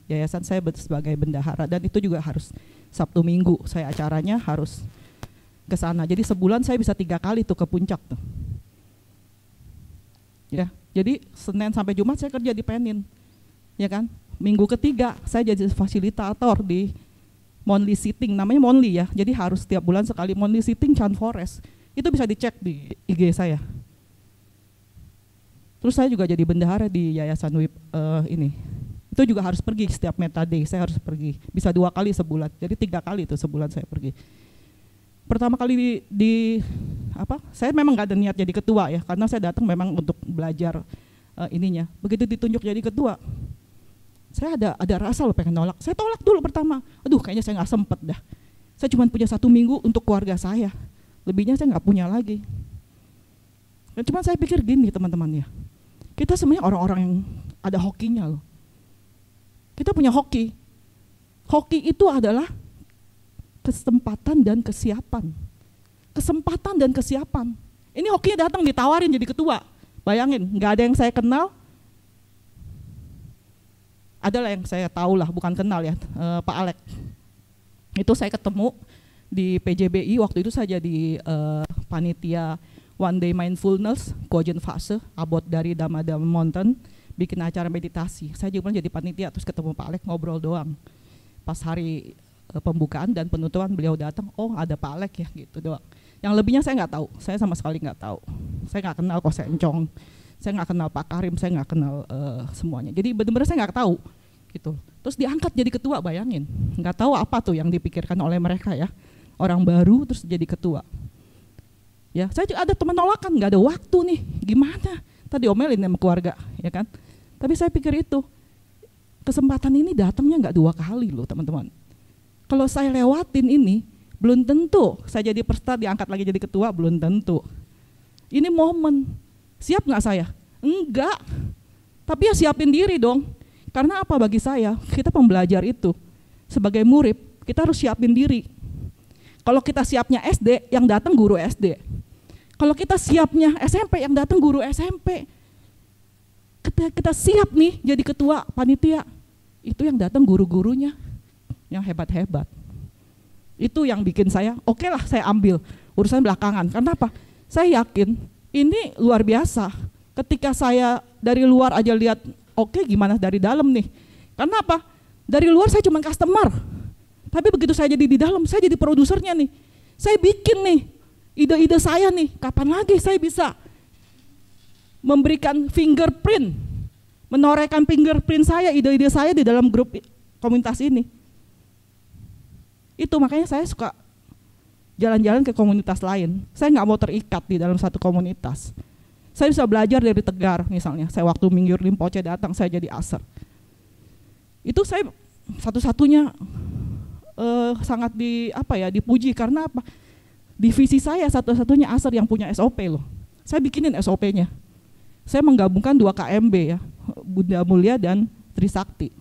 yayasan saya sebagai bendahara. Dan itu juga harus Sabtu Minggu saya acaranya harus ke sana. Jadi sebulan saya bisa 3 kali tuh ke puncak tuh. Ya, jadi Senin sampai Jumat saya kerja di Penin, ya kan. Minggu ketiga saya jadi fasilitator di Monthly Sitting, namanya Monthly ya. Jadi harus setiap bulan sekali Monthly Sitting Chan Forest. Itu bisa dicek di IG saya. Terus saya juga jadi bendahara di Yayasan WIP ini. Itu juga harus pergi setiap Meta Day, saya harus pergi. Bisa 2 kali sebulan, jadi 3 kali itu sebulan saya pergi. Pertama kali saya memang nggak ada niat jadi ketua ya, karena saya datang memang untuk belajar ininya. Begitu ditunjuk jadi ketua, saya ada rasa loh pengen nolak. Saya tolak dulu pertama, aduh kayaknya saya nggak sempet dah. Saya cuma punya 1 minggu untuk keluarga saya, lebihnya saya nggak punya lagi. Dan cuma saya pikir gini teman-teman ya, kita sebenarnya orang-orang yang ada hokinya loh. Kita punya hoki. Hoki itu adalah kesempatan dan kesiapan. Kesempatan dan kesiapan. Ini hokinya datang ditawarin jadi ketua. Bayangin, nggak ada yang saya kenal. Adalah yang saya tahu lah, bukan kenal ya, Pak Alek. Itu saya ketemu di PJBI, waktu itu saya jadi panitia One Day Mindfulness, Gojen Fase, abot dari Dhamma Mountain, bikin acara meditasi. Saya juga jadi panitia, terus ketemu Pak Alek, ngobrol doang. Pas hari pembukaan dan penutupan beliau datang, oh ada Pak Alek ya, gitu doang. Yang lebihnya saya nggak tahu, saya sama sekali nggak tahu. Saya nggak kenal Ko Sencong, saya nggak kenal Pak Karim, saya nggak kenal semuanya. Jadi benar-benar saya nggak tahu, gitu. Terus diangkat jadi ketua, bayangin. Nggak tahu apa tuh yang dipikirkan oleh mereka ya, orang baru terus jadi ketua. Ya, saya juga ada teman nolakan, nggak ada waktu nih, gimana? Tadi omelin sama keluarga, ya kan? Tapi saya pikir itu, kesempatan ini datangnya nggak 2 kali loh teman-teman. Kalau saya lewatin ini, belum tentu saya jadi peserta diangkat lagi jadi ketua, belum tentu. Ini momen, siap nggak saya? Enggak, tapi ya siapin diri dong. Karena apa bagi saya, kita pembelajar itu, sebagai murid, kita harus siapin diri. Kalau kita siapnya SD, yang datang guru SD. Kalau kita siapnya SMP, yang datang guru SMP. Kita siap nih jadi ketua panitia, itu yang datang guru-gurunya yang hebat-hebat. Itu yang bikin saya, oke lah saya ambil urusan belakangan. Karena apa? Saya yakin ini luar biasa. Ketika saya dari luar aja lihat, oke gimana dari dalam nih. Karena apa? Dari luar saya cuma customer. Tapi begitu saya jadi di dalam, saya jadi produsernya nih. Saya bikin nih ide-ide saya nih, kapan lagi saya bisa memberikan fingerprint, menorehkan fingerprint saya, ide-ide saya di dalam grup komunitas ini. Itu makanya saya suka jalan-jalan ke komunitas lain. Saya nggak mau terikat di dalam satu komunitas. Saya bisa belajar dari Tegar misalnya. Saya waktu Mingyur Rinpoche datang, saya jadi aser. Itu saya satu-satunya sangat dipuji karena apa? Divisi saya satu-satunya aser yang punya SOP loh. Saya bikinin SOP-nya. Saya menggabungkan 2 KMB ya, Bunda Mulia dan Trisakti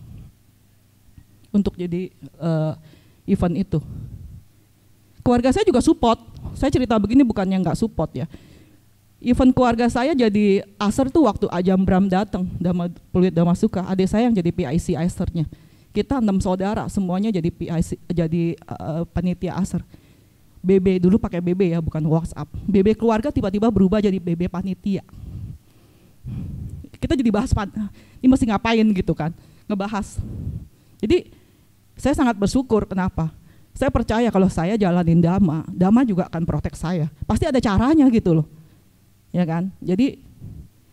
untuk jadi event itu. Keluarga saya juga support. Saya cerita begini bukannya nggak support ya. Event keluarga saya jadi aser tuh waktu Ajam Bram datang, Peluit Damasuka, adik saya yang jadi PIC asernya. Kita 6 saudara semuanya jadi PIC, jadi panitia aser. BB dulu pakai BB ya, bukan WhatsApp. BB keluarga tiba-tiba berubah jadi BB panitia. Kita jadi bahas ini mesti ngapain gitu kan, ngebahas. Jadi saya sangat bersyukur, kenapa? Saya percaya kalau saya jalanin Dhamma juga akan protek saya. Pasti ada caranya gitu loh, ya kan? Jadi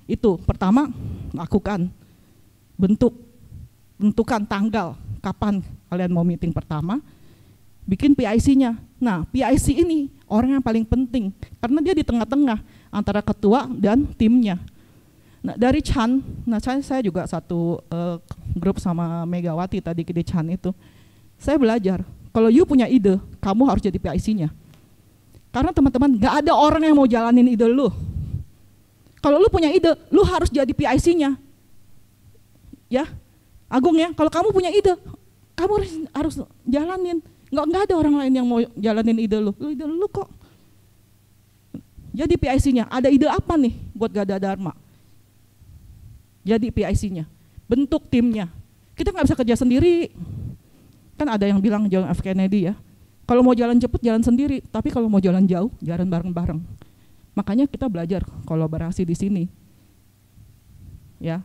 itu pertama lakukan, tentukan tanggal kapan kalian mau meeting pertama, bikin PIC-nya. Nah PIC ini orang yang paling penting karena dia di tengah-tengah antara ketua dan timnya. Nah dari Chan, saya juga satu grup sama Megawati tadi di Chan itu, saya belajar kalau you punya ide, kamu harus jadi PIC-nya. Karena teman-teman gak ada orang yang mau jalanin ide lu. Kalau lu punya ide, lu harus jadi PIC-nya. ya, Agung ya, kalau kamu punya ide, kamu harus jalanin. Nggak ada orang lain yang mau jalanin ide lu kok. Jadi PIC-nya, ada ide apa nih buat Gada Dharma? Jadi PIC-nya, bentuk timnya. Kita nggak bisa kerja sendiri. Kan ada yang bilang John F. Kennedy ya, kalau mau jalan cepet jalan sendiri, tapi kalau mau jalan jauh jalan bareng-bareng. Makanya kita belajar kolaborasi di sini. Ya.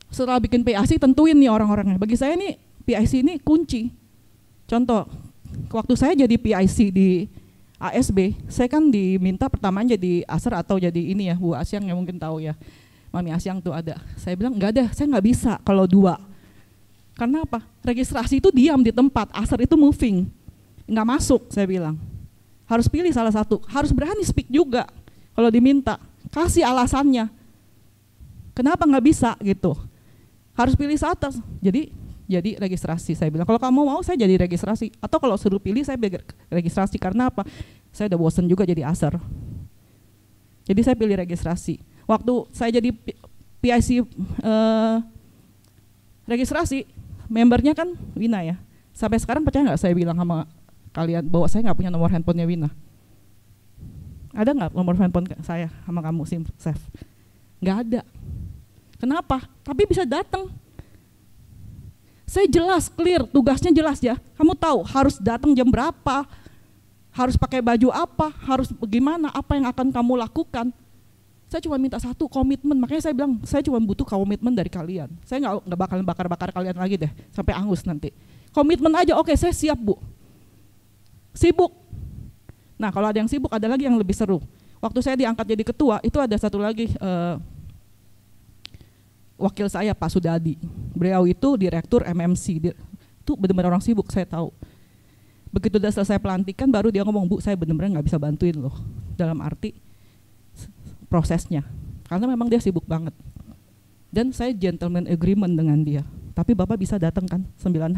Setelah bikin PIC tentuin nih orang-orangnya. Bagi saya nih PIC ini kunci. Contoh, waktu saya jadi PIC di ASB, saya kan diminta pertama jadi aser atau jadi ini ya, Bu Asyang yang mungkin tahu ya, Mami Asyang tuh ada. Saya bilang enggak ada, saya nggak bisa kalau 2. Karena apa? Registrasi itu diam di tempat, aser itu moving, nggak masuk. Saya bilang harus pilih salah satu, harus berani speak juga. Kalau diminta, kasih alasannya. Kenapa nggak bisa gitu? Harus pilih satu. Jadi registrasi. Saya bilang kalau kamu mau saya jadi registrasi, atau kalau suruh pilih saya registrasi. Karena apa? Saya udah bosen juga jadi aser. Jadi saya pilih registrasi. Waktu saya jadi PIC registrasi, membernya kan Wina ya. Sampai sekarang percaya nggak saya bilang sama kalian bahwa saya nggak punya nomor handphonenya Wina? Ada nggak nomor handphone saya sama kamu Save? Nggak ada. Kenapa? Tapi bisa datang. Saya jelas, clear, tugasnya jelas ya. Kamu tahu harus datang jam berapa, harus pakai baju apa, harus bagaimana, apa yang akan kamu lakukan. Saya cuma minta satu, komitmen. Makanya saya bilang, saya cuma butuh komitmen dari kalian. Saya nggak bakal bakar-bakar kalian lagi deh, sampai angus nanti. Komitmen aja, oke saya siap Bu. Sibuk. Nah kalau ada yang sibuk, ada lagi yang lebih seru. Waktu saya diangkat jadi ketua, itu ada satu lagi wakil saya Pak Sudadi. Beliau itu direktur MMC. Itu benar-benar orang sibuk, saya tahu. Begitu udah selesai pelantikan, baru dia ngomong, Bu saya benar-benar nggak bisa bantuin loh. Dalam arti prosesnya, karena memang dia sibuk banget. Dan saya gentleman agreement dengan dia. Tapi Bapak bisa datang kan 11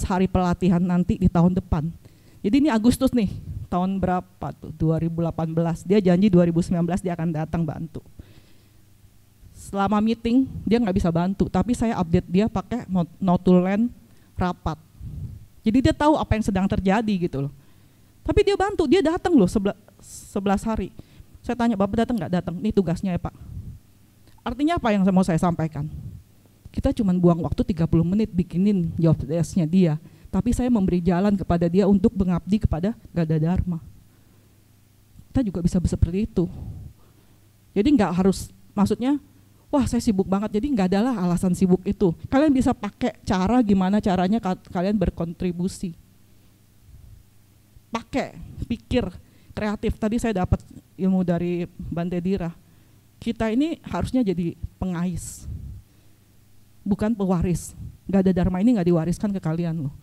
hari pelatihan nanti di tahun depan. Jadi ini Agustus nih, tahun berapa tuh? 2018. Dia janji 2019 dia akan datang bantu. Selama meeting dia nggak bisa bantu, tapi saya update dia pakai notulen rapat. Jadi dia tahu apa yang sedang terjadi gitu loh. Tapi dia bantu, dia datang loh 11 hari. Saya tanya, Bapak datang nggak? Datang. Ini tugasnya ya Pak. Artinya apa yang mau saya sampaikan? Kita cuma buang waktu 30 menit bikinin job desk-nya dia. Tapi saya memberi jalan kepada dia untuk mengabdi kepada Gada Dharma. Kita juga bisa seperti itu. Jadi nggak harus, maksudnya, wah saya sibuk banget, jadi nggak adalah alasan sibuk itu. Kalian bisa pakai cara gimana caranya kalian berkontribusi. Pakai, pikir, kreatif. Tadi saya dapat ilmu dari Bante Dira. Kita ini harusnya jadi pengais, bukan pewaris. Gada Dharma ini nggak diwariskan ke kalian loh.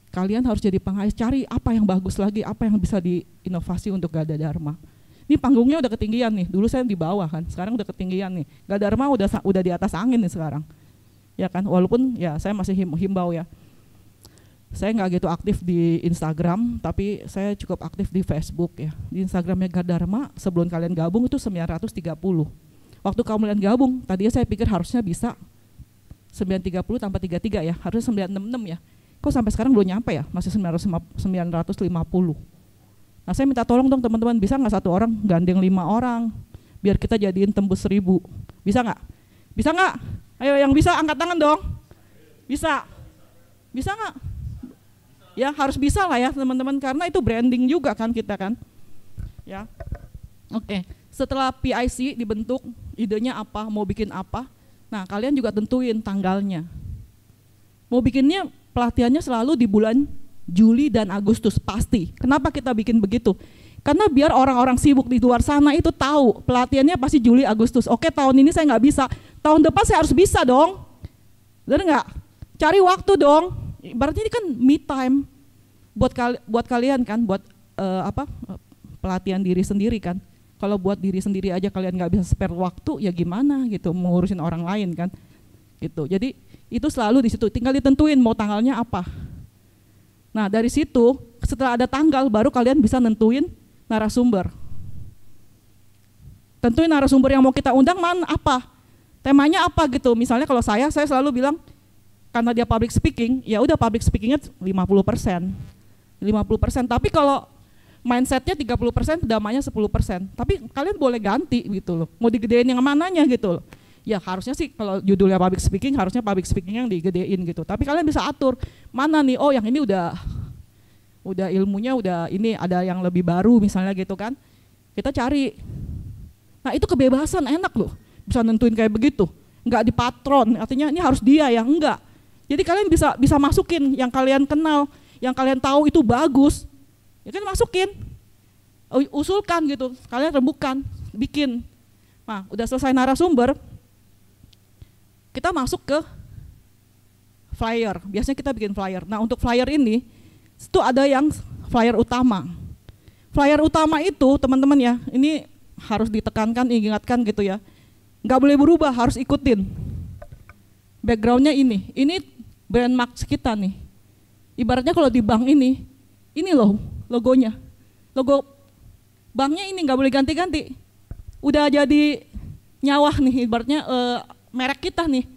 Kalian harus jadi pengais, cari apa yang bagus lagi, apa yang bisa diinovasi untuk Gada Dharma. Ini panggungnya udah ketinggian nih, dulu saya di bawah kan, sekarang udah ketinggian nih. Gada Dharma udah di atas angin nih sekarang. Ya kan, walaupun ya saya masih himbau ya. Saya nggak gitu aktif di Instagram, tapi saya cukup aktif di Facebook ya. Di Instagramnya Gada Dharma sebelum kalian gabung itu 930. Waktu kalian gabung, tadinya saya pikir harusnya bisa 930 tambah 33 ya, harusnya 966 ya. Kok sampai sekarang belum nyampe ya, masih 950. Nah saya minta tolong dong teman-teman, bisa nggak satu orang gandeng 5 orang, biar kita jadiin tembus 1000. Bisa nggak? Bisa nggak? Ayo yang bisa angkat tangan dong. Bisa? Bisa nggak? Ya harus bisa lah ya teman-teman, karena itu branding juga kan kita kan. Ya, oke. Setelah PIC dibentuk, idenya apa, mau bikin apa, nah kalian juga tentuin tanggalnya. Mau bikinnya pelatihannya selalu di bulan Juli dan Agustus pasti. Kenapa kita bikin begitu? Karena biar orang-orang sibuk di luar sana itu tahu pelatihannya pasti Juli Agustus. Oke tahun ini saya nggak bisa, tahun depan saya harus bisa dong. Benar nggak? Cari waktu dong. Berarti ini kan me time buat kalian kan, buat pelatihan diri sendiri kan. Kalau buat diri sendiri aja kalian nggak bisa spare waktu, ya gimana gitu mengurusin orang lain kan. Gitu. Jadi itu selalu di situ. Tinggal ditentuin mau tanggalnya apa. Nah dari situ setelah ada tanggal baru kalian bisa nentuin narasumber. Tentuin narasumber yang mau kita undang mana apa. Temanya apa gitu. Misalnya kalau saya selalu bilang karena dia public speaking, ya udah public speakingnya 50%. 50%. Tapi kalau mindsetnya 30%, temanya 10%. Tapi kalian boleh ganti gitu loh. Mau digedein yang mananya gitu loh. Ya harusnya sih kalau judulnya public speaking, harusnya public speaking yang digedein gitu. Tapi kalian bisa atur mana nih, oh yang ini udah ilmunya udah ini ada yang lebih baru misalnya gitu kan. Kita cari. Nah itu kebebasan enak loh. Bisa nentuin kayak begitu. Enggak dipatron, artinya ini harus dia ya, enggak. Jadi kalian bisa masukin yang kalian kenal, yang kalian tahu itu bagus. Ya kan masukin. Usulkan gitu. Kalian rembukan, bikin. Nah, udah selesai narasumber, kita masuk ke flyer. Biasanya kita bikin flyer. Nah, untuk flyer ini itu ada yang flyer utama. Flyer utama itu teman-teman ya, ini harus ditekankan, diingatkan gitu ya. Nggak boleh berubah, harus ikutin. Backgroundnya ini brand mark kita nih. Ibaratnya kalau di bank ini loh logonya. Logo banknya ini nggak boleh ganti-ganti. Udah jadi nyawah nih, ibaratnya merek kita nih.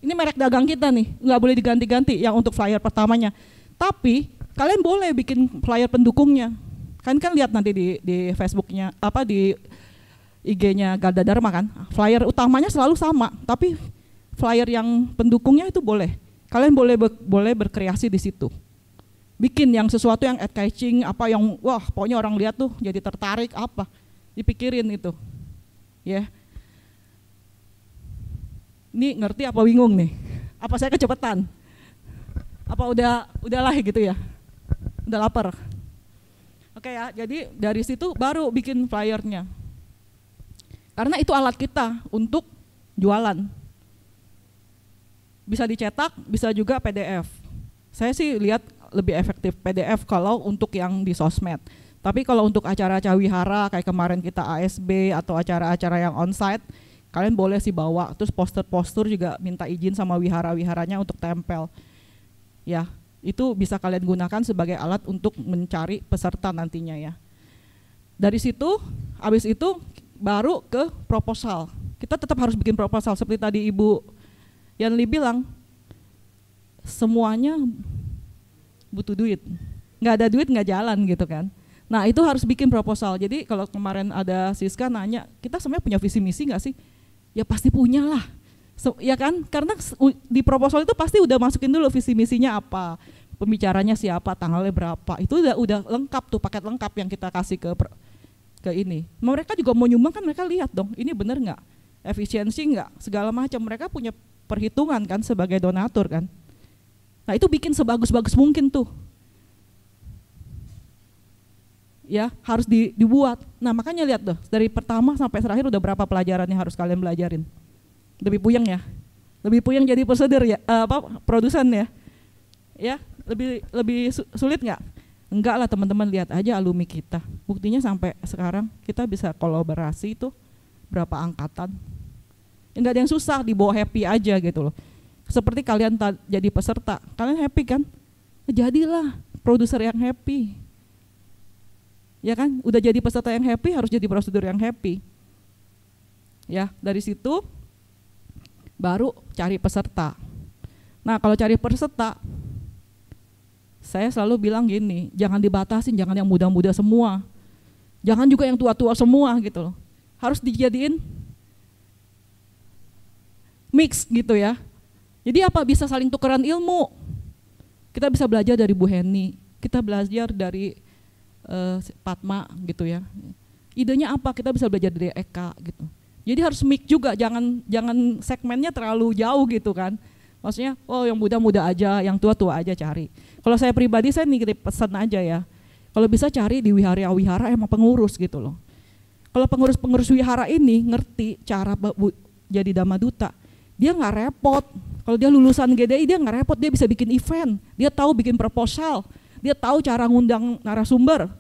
Ini merek dagang kita nih, nggak boleh diganti-ganti yang untuk flyer pertamanya. Tapi kalian boleh bikin flyer pendukungnya. Kan lihat nanti di Facebooknya, di IG-nya Garda Dharma kan, flyer utamanya selalu sama, tapi flyer yang pendukungnya itu boleh. Kalian boleh berkreasi di situ. Bikin yang sesuatu yang eye-catching, apa yang wah pokoknya orang lihat tuh jadi tertarik apa, dipikirin itu. Ya. Ini ngerti apa bingung nih? Apa saya kecepatan? Apa udahlah gitu ya? Udah lapar. Oke ya, jadi dari situ baru bikin flyernya. Karena itu alat kita untuk jualan. Bisa dicetak, bisa juga PDF. Saya sih lihat lebih efektif PDF kalau untuk yang di sosmed. Tapi kalau untuk acara-acara wihara kayak kemarin kita ASB atau acara-acara yang onsite, kalian boleh sih bawa. Terus poster-poster juga minta izin sama wihara-wiharanya untuk tempel. Ya, itu bisa kalian gunakan sebagai alat untuk mencari peserta nantinya ya. Dari situ, habis itu baru ke proposal. Kita tetap harus bikin proposal seperti tadi Ibu Yanli bilang, semuanya butuh duit. Nggak ada duit nggak jalan gitu kan. Nah itu harus bikin proposal. Jadi kalau kemarin ada Siska nanya, kita sebenarnya punya visi misi nggak sih? Ya pasti punya lah. Ya kan, karena di proposal itu pasti udah masukin dulu visi misinya apa, pembicaranya siapa, tanggalnya berapa. Itu udah lengkap tuh, paket lengkap yang kita kasih ke ini. Mereka juga mau nyumbang kan, mereka lihat dong, ini bener nggak, efisiensi nggak, segala macam. Mereka punya perhitungan kan sebagai donatur kan. Nah itu bikin sebagus-bagus mungkin tuh. Ya harus dibuat. Nah makanya lihat tuh, dari pertama sampai terakhir udah berapa pelajaran yang harus kalian belajarin. Lebih puyeng ya, lebih puyeng jadi prosedur ya, produsen ya. Ya lebih sulit nggak? Enggak lah teman-teman, lihat aja alumni kita. Buktinya sampai sekarang kita bisa kolaborasi itu berapa angkatan. Enggak ada yang susah, dibawa happy aja gitu loh. Seperti kalian jadi peserta, kalian happy kan? Jadilah produser yang happy. Ya kan, udah jadi peserta yang happy, harus jadi prosedur yang happy. Ya, dari situ baru cari peserta. Nah, kalau cari peserta, saya selalu bilang gini, jangan dibatasin, jangan yang muda-muda semua. Jangan juga yang tua-tua semua gitu loh. Harus dijadiin mix gitu ya. Jadi apa, bisa saling tukeran ilmu. Kita bisa belajar dari Bu Heni, kita belajar dari Padma gitu ya. Idenya apa, kita bisa belajar dari Eka gitu. Jadi harus mix juga, jangan segmennya terlalu jauh gitu kan. Maksudnya, oh yang muda-muda aja, yang tua-tua aja cari. Kalau saya pribadi, saya nitip pesan aja ya. Kalau bisa cari di wihara-wihara emang pengurus gitu loh. Kalau pengurus wihara ini ngerti cara jadi Dhamma Duta, dia nggak repot. Kalau dia lulusan GDI dia nggak repot, dia bisa bikin event, dia tahu bikin proposal, dia tahu cara ngundang narasumber.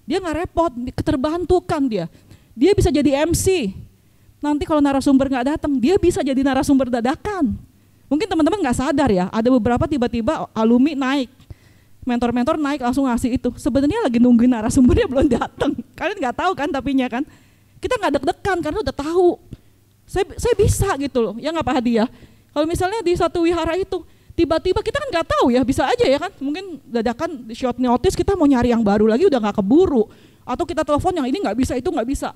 Dia nggak repot, keterbantukan dia. Dia bisa jadi MC. Nanti kalau narasumber nggak datang, dia bisa jadi narasumber dadakan. Mungkin teman-teman nggak sadar ya, ada beberapa tiba-tiba alumni naik, mentor-mentor naik langsung ngasih itu. Sebenarnya lagi nungguin narasumbernya belum datang. Kalian nggak tahu kan tapinya kan? Kita nggak deg-degan karena udah tahu Saya bisa gitu loh, ya nggak Pak Hadi ya. Kalau misalnya di satu wihara itu, tiba-tiba kita kan nggak tahu ya, bisa aja ya kan, mungkin dadakan short notice kita mau nyari yang baru lagi udah nggak keburu, atau kita telepon yang ini nggak bisa, itu nggak bisa.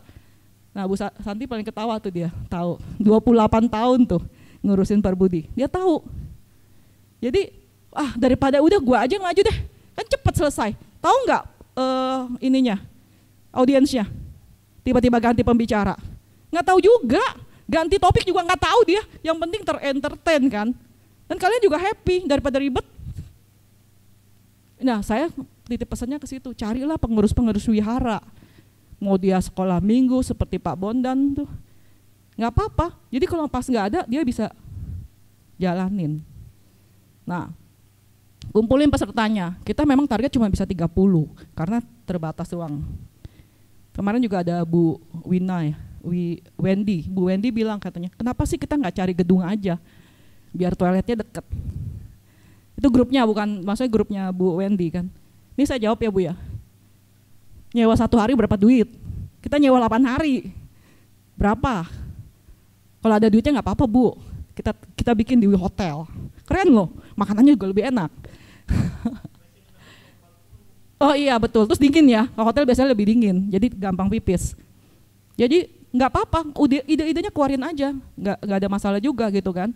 Nah Bu Santi paling ketawa tuh dia, tahu 28 tahun tuh ngurusin Parbudi, dia tahu. Jadi daripada udah gua aja maju deh, kan cepet selesai. Tahu nggak audiensnya, tiba-tiba ganti pembicara, nggak tahu juga. Ganti topik juga nggak tahu dia, yang penting ter-entertain kan. Dan kalian juga happy daripada ribet. Nah saya titip pesannya ke situ, carilah pengurus-pengurus wihara. Mau dia sekolah minggu seperti Pak Bondan tuh, nggak apa-apa. Jadi kalau pas nggak ada dia bisa jalanin. Nah kumpulin pesertanya, kita memang target cuma bisa 30 karena terbatas ruang. Kemarin juga ada Bu Wina ya, Bu Wendy bilang katanya, kenapa sih kita nggak cari gedung aja, biar toiletnya deket. Itu grupnya, bukan maksudnya grupnya Bu Wendy kan. Ini saya jawab ya Bu ya, nyewa 1 hari berapa duit? Kita nyewa 8 hari, berapa? Kalau ada duitnya nggak apa-apa Bu, kita bikin di hotel, keren loh, makanannya juga lebih enak. Oh iya betul, terus dingin ya, kalau hotel biasanya lebih dingin, jadi gampang pipis. Jadi nggak apa-apa, ide-idenya keluarin aja, nggak ada masalah juga gitu kan.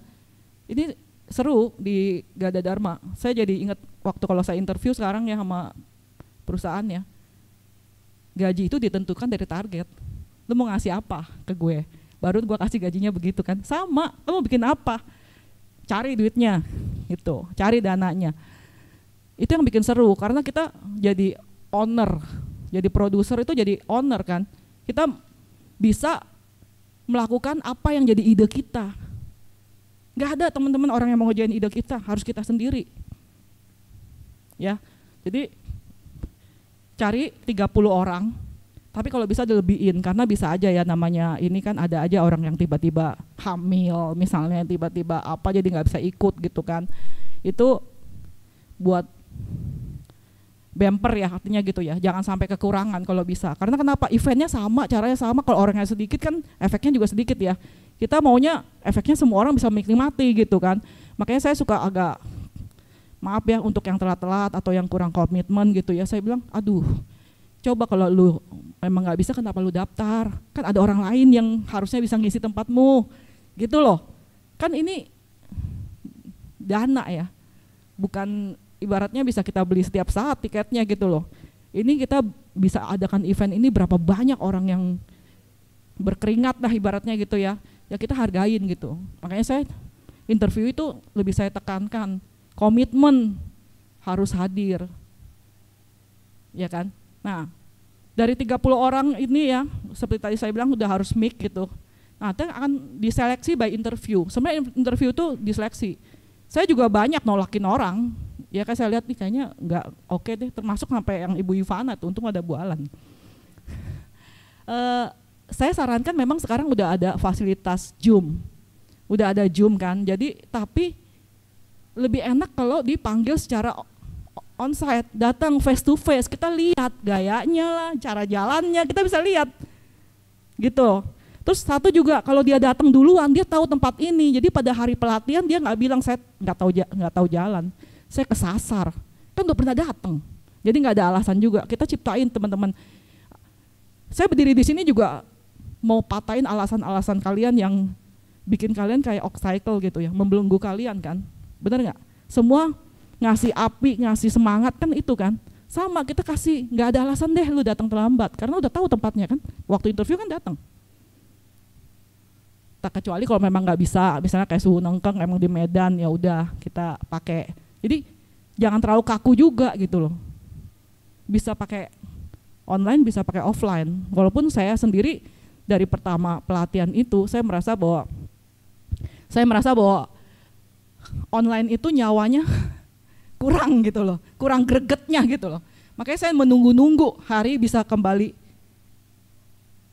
Ini seru di Gada Dharma. Saya jadi ingat waktu kalau saya interview sekarang ya sama perusahaan ya, gaji itu ditentukan dari target. Lu mau ngasih apa ke gue? Baru gue kasih gajinya begitu kan. Sama, lu mau bikin apa? Cari duitnya, gitu, cari dananya. Itu yang bikin seru karena kita jadi owner, jadi produser itu jadi owner kan. Kita bisa melakukan apa yang jadi ide kita. Gak ada teman-teman orang yang mau ngerjain ide kita, harus kita sendiri. Ya, jadi cari 30 orang, tapi kalau bisa dilebihin karena bisa aja ya namanya ini kan ada aja orang yang tiba-tiba hamil misalnya, tiba-tiba apa jadi nggak bisa ikut gitu kan. Itu buat bumper ya artinya gitu ya, jangan sampai kekurangan kalau bisa. Karena kenapa? Eventnya sama, caranya sama, kalau orangnya sedikit kan efeknya juga sedikit ya. Kita maunya efeknya semua orang bisa menikmati gitu kan. Makanya saya suka agak maaf ya untuk yang telat-telat atau yang kurang komitmen gitu ya, saya bilang aduh coba kalau lu memang nggak bisa kenapa lu daftar, kan ada orang lain yang harusnya bisa ngisi tempatmu gitu loh. Kan ini dana ya, bukan ibaratnya bisa kita beli setiap saat tiketnya gitu loh. Ini kita bisa adakan event ini berapa banyak orang yang berkeringat lah ibaratnya gitu ya, ya kita hargain gitu. Makanya saya interview itu lebih saya tekankan, komitmen harus hadir, ya kan. Nah dari 30 orang ini ya, seperti tadi saya bilang udah harus mic gitu. Nah itu akan diseleksi by interview. Sebenarnya interview itu diseleksi. Saya juga banyak nolakin orang, ya kan saya lihat nih kayaknya nggak oke deh, termasuk sampai yang Ibu Ivana tuh, untung ada Bu Alan. Saya sarankan memang sekarang udah ada fasilitas Zoom, udah ada Zoom kan, jadi tapi lebih enak kalau dipanggil secara onsite, datang face to face, kita lihat gayanya lah, cara jalannya, kita bisa lihat gitu. Terus satu juga kalau dia datang duluan, dia tahu tempat ini, jadi pada hari pelatihan dia nggak bilang saya nggak tahu jalan, saya kesasar, kan udah pernah datang, jadi nggak ada alasan juga. Kita ciptain teman-teman. Saya berdiri di sini juga mau patahin alasan-alasan kalian yang bikin kalian kayak obstacle gitu ya, membelenggu kalian kan, benar nggak? Semua ngasih api, ngasih semangat kan itu kan, sama kita kasih, nggak ada alasan deh lu datang terlambat, karena udah tahu tempatnya kan, waktu interview kan datang. Tak kecuali kalau memang nggak bisa, misalnya kayak Suhu Nengkeng emang di Medan, ya udah kita pakai. Jadi jangan terlalu kaku juga gitu loh. Bisa pakai online, bisa pakai offline. Walaupun saya sendiri dari pertama pelatihan itu saya merasa bahwa online itu nyawanya kurang gitu loh, kurang gregetnya gitu loh. Makanya saya menunggu-nunggu hari bisa kembali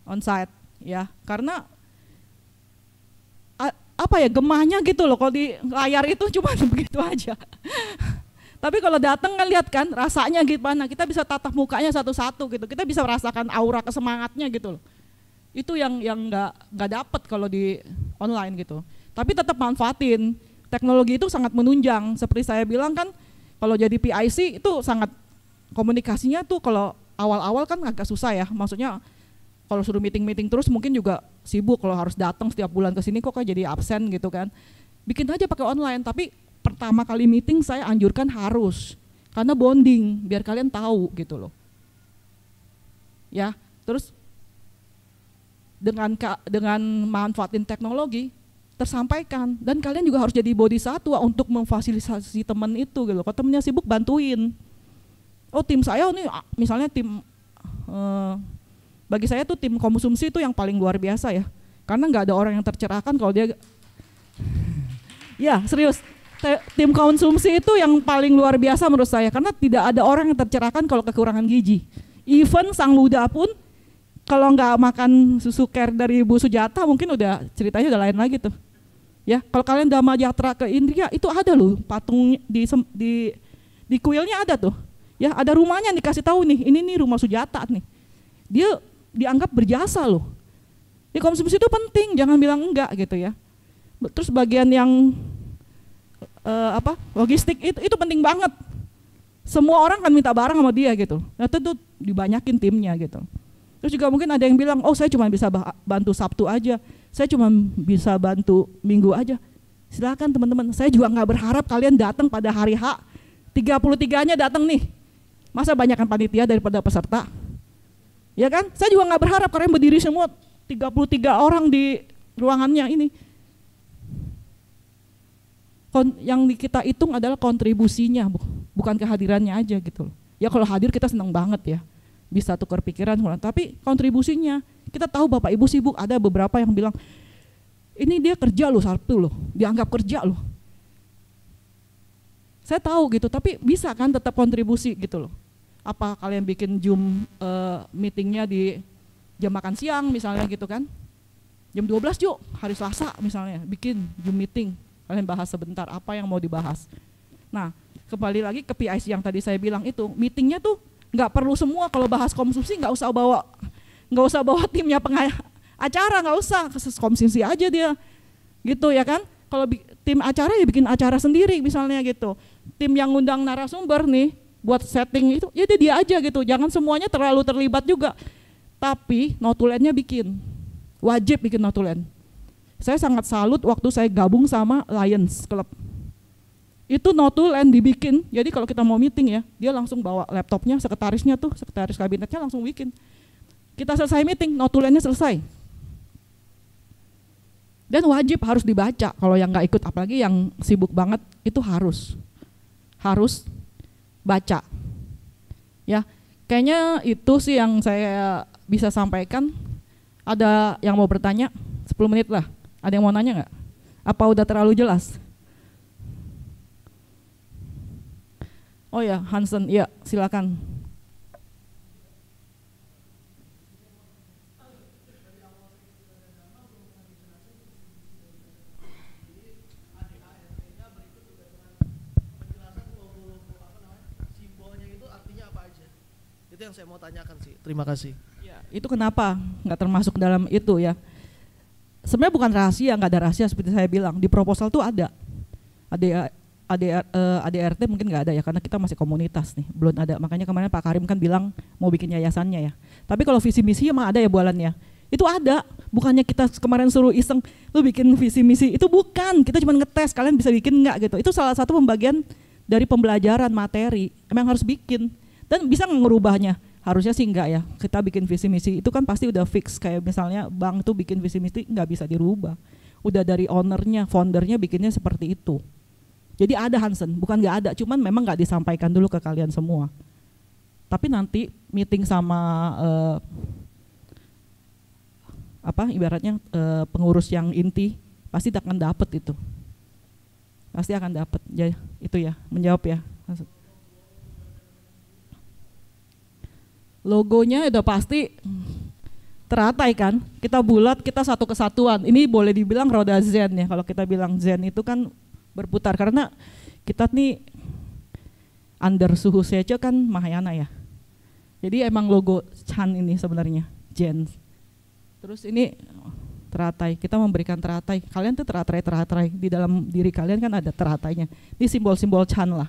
onsite ya, karena apa ya, gemahnya gitu loh, kalau di layar itu cuma begitu aja. Tapi kalau datang kan lihat kan rasanya gimana, kita bisa tatap mukanya satu-satu gitu, kita bisa merasakan aura kesemangatnya gitu loh. Itu yang nggak dapet kalau di online gitu. Tapi tetap manfaatin. Teknologi itu sangat menunjang. Seperti saya bilang kan, kalau jadi PIC itu sangat komunikasinya tuh kalau awal-awal kan agak susah ya. Maksudnya kalau suruh meeting terus mungkin juga sibuk kalau harus datang setiap bulan ke sini kok jadi absen gitu kan. Bikin aja pakai online, tapi pertama kali meeting saya anjurkan harus. Karena bonding, biar kalian tahu gitu loh. Ya, terus dengan manfaatin teknologi tersampaikan, dan kalian juga harus jadi bodhisatwa untuk memfasilitasi teman itu gitu. Kalau temennya sibuk bantuin. Oh tim saya nih misalnya tim bagi saya tuh tim konsumsi itu yang paling luar biasa ya. Karena nggak ada orang yang tercerahkan kalau dia ya serius. Tim konsumsi itu yang paling luar biasa menurut saya, karena tidak ada orang yang tercerahkan kalau kekurangan gizi. Even sang Buddha pun kalau nggak makan susu care dari Bu Sujata mungkin udah ceritanya udah lain lagi tuh. Ya, kalau kalian Dhamma Yatra ke India itu ada loh patung di kuilnya ada tuh. Ya, ada rumahnya dikasih tahu nih, ini nih rumah Sujata nih. Dia dianggap berjasa loh. Ya, konsumsi itu penting, jangan bilang enggak gitu ya. Terus bagian yang logistik itu penting banget. Semua orang kan minta barang sama dia gitu. Nah, itu dibanyakin timnya gitu. Terus juga mungkin ada yang bilang, oh saya cuma bisa bantu Sabtu aja, saya cuma bisa bantu Minggu aja. Silakan teman-teman, saya juga nggak berharap kalian datang pada hari H, 33-nya datang nih. Masa banyakkan panitia daripada peserta? Ya kan? Saya juga nggak berharap kalian berdiri semua 33 orang di ruangannya ini. Yang kita hitung adalah kontribusinya, bukan kehadirannya aja gitu. Ya kalau hadir kita senang banget ya, bisa tukar pikiran, tapi kontribusinya, kita tahu Bapak Ibu sibuk, ada beberapa yang bilang, ini dia kerja loh Sabtu loh, dianggap kerja loh. Saya tahu gitu, tapi bisa kan tetap kontribusi gitu loh. Apa kalian bikin Zoom meetingnya di jam makan siang misalnya gitu kan, jam 12 yuk, hari Selasa misalnya, bikin Zoom meeting, kalian bahas sebentar apa yang mau dibahas. Nah, kembali lagi ke PIC yang tadi saya bilang itu, meetingnya tuh nggak perlu semua, kalau bahas konsumsi nggak usah bawa timnya acara, nggak usah, konsumsi aja dia gitu ya kan. Kalau tim acara ya bikin acara sendiri misalnya gitu. Tim yang ngundang narasumber nih buat setting itu ya dia aja gitu, jangan semuanya terlalu terlibat juga. Tapi notulennya bikin, wajib bikin notulen. Saya sangat salut waktu saya gabung sama Lions Club. Itu notulen dibikin, jadi kalau kita mau meeting ya, dia langsung bawa laptopnya, sekretarisnya tuh, sekretaris kabinetnya langsung bikin. Kita selesai meeting, notulennya selesai. Dan wajib harus dibaca, kalau yang nggak ikut, apalagi yang sibuk banget, itu harus baca. Ya, kayaknya itu sih yang saya bisa sampaikan. Ada yang mau bertanya? 10 menit lah. Ada yang mau nanya nggak? Apa udah terlalu jelas? Oh ya, Hansen, ya silakan. Itu yang saya mau tanyakan sih. Terima kasih. Ya, itu kenapa nggak termasuk dalam itu ya? Sebenarnya bukan rahasia, nggak ada rahasia seperti saya bilang. Di proposal tuh ada. ADRT mungkin nggak ada ya, karena kita masih komunitas nih, belum ada. Makanya kemarin Pak Karim kan bilang mau bikin yayasannya ya. Tapi kalau visi misi emang ada ya bualannya. Itu ada, bukannya kita kemarin suruh iseng, lu bikin visi misi, itu bukan. Kita cuma ngetes, kalian bisa bikin nggak gitu. Itu salah satu pembagian dari pembelajaran materi, emang harus bikin. Dan bisa ngerubahnya, harusnya sih enggak ya. Kita bikin visi misi, itu kan pasti udah fix. Kayak misalnya bank tuh bikin visi misi nggak bisa dirubah. Udah dari ownernya, foundernya bikinnya seperti itu. Jadi ada Hansen, bukan nggak ada, cuman memang nggak disampaikan dulu ke kalian semua. Tapi nanti meeting sama ibaratnya pengurus yang inti pasti akan dapet itu, pasti akan dapet. Ya, itu ya, menjawab ya. Logonya udah pasti teratai kan, kita bulat, kita satu kesatuan. Ini boleh dibilang roda Zen ya, kalau kita bilang Zen itu kan berputar, karena kita nih under suhu Secho kan Mahayana ya. Jadi emang logo Chan ini sebenarnya Zen. Terus ini teratai, kita memberikan teratai. Kalian tuh teratai di dalam diri kalian kan ada teratainya. Ini simbol-simbol Chan lah.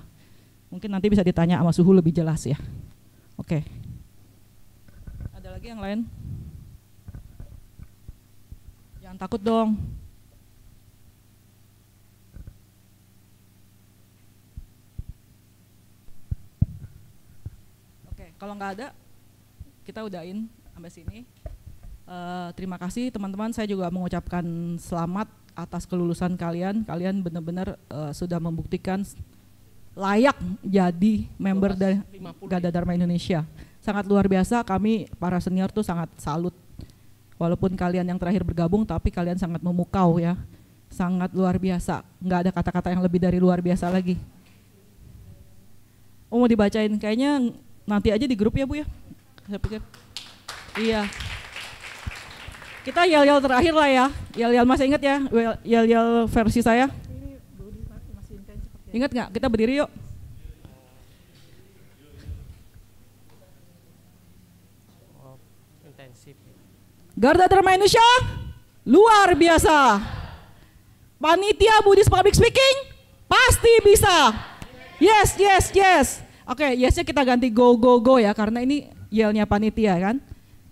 Mungkin nanti bisa ditanya sama Suhu lebih jelas ya. Oke. Ada lagi yang lain? Jangan takut dong. Oke, kalau nggak ada, kita udahin sampai sini. Terima kasih teman-teman, saya juga mengucapkan selamat atas kelulusan kalian. Kalian benar-benar sudah membuktikan layak jadi member dari Gada Dharma Indonesia. Sangat luar biasa, kami para senior tuh sangat salut. Walaupun kalian yang terakhir bergabung, tapi kalian sangat memukau ya. Sangat luar biasa, nggak ada kata-kata yang lebih dari luar biasa lagi. Oh, mau dibacain, kayaknya nanti aja di grup ya Bu ya. Saya pikir. Iya. Kita yel-yel terakhir lah ya. Yel-yel masih ingat ya? Yel-yel versi saya. Ingat nggak? Kita berdiri yuk. Garda Dharma Indonesia luar biasa. Panitia Buddhist Public Speaking pasti bisa. Yes, yes, yes. Oke, yesnya kita ganti go, go, go ya, karena ini yelnya panitia kan.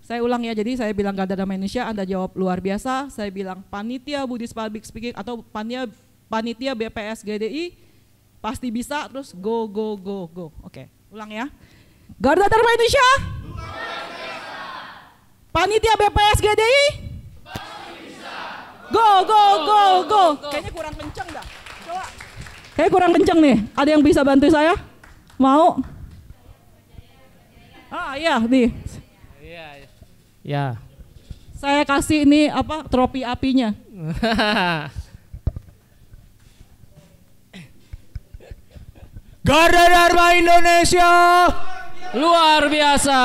Saya ulang ya, jadi saya bilang Garda Dharma Indonesia, Anda jawab luar biasa. Saya bilang panitia Buddhist Public Speaking atau panitia BPS GDI pasti bisa, terus go, go, go, go. Oke, ulang ya. Garda Dharma Indonesia panitia BPS GDI go, go, go, go. Kayaknya kurang kenceng dah. Coba. Kayaknya kurang kenceng nih. Ada yang bisa bantu saya? Mau? Ah iya nih. Ya. Saya kasih ini apa trofi apinya. Garda Dharma Indonesia luar biasa.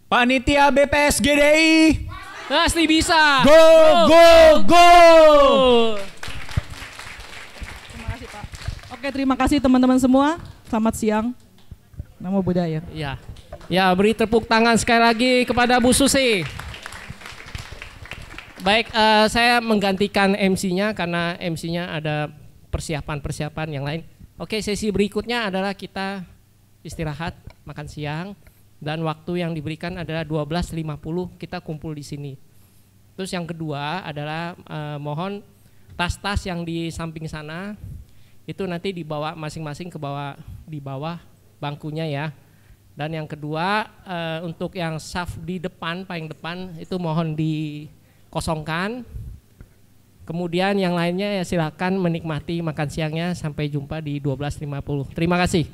Panitia BPS GDI pasti bisa. Go, go, go. Terima kasih Pak. Oke, terima kasih teman-teman semua. Selamat siang. Namo Buddhaya. Ya. Ya, beri tepuk tangan sekali lagi kepada Bu Susi. Baik, saya menggantikan MC-nya karena MC-nya ada persiapan-persiapan yang lain. Oke, sesi berikutnya adalah kita istirahat, makan siang, dan waktu yang diberikan adalah 12.50 kita kumpul di sini. Terus yang kedua adalah mohon tas-tas yang di samping sana itu nanti dibawa masing-masing ke bawah di bawah bangkunya ya. Dan yang kedua untuk yang saf di depan paling depan itu mohon dikosongkan. Kemudian yang lainnya ya silakan menikmati makan siangnya, sampai jumpa di 12.50. Terima kasih.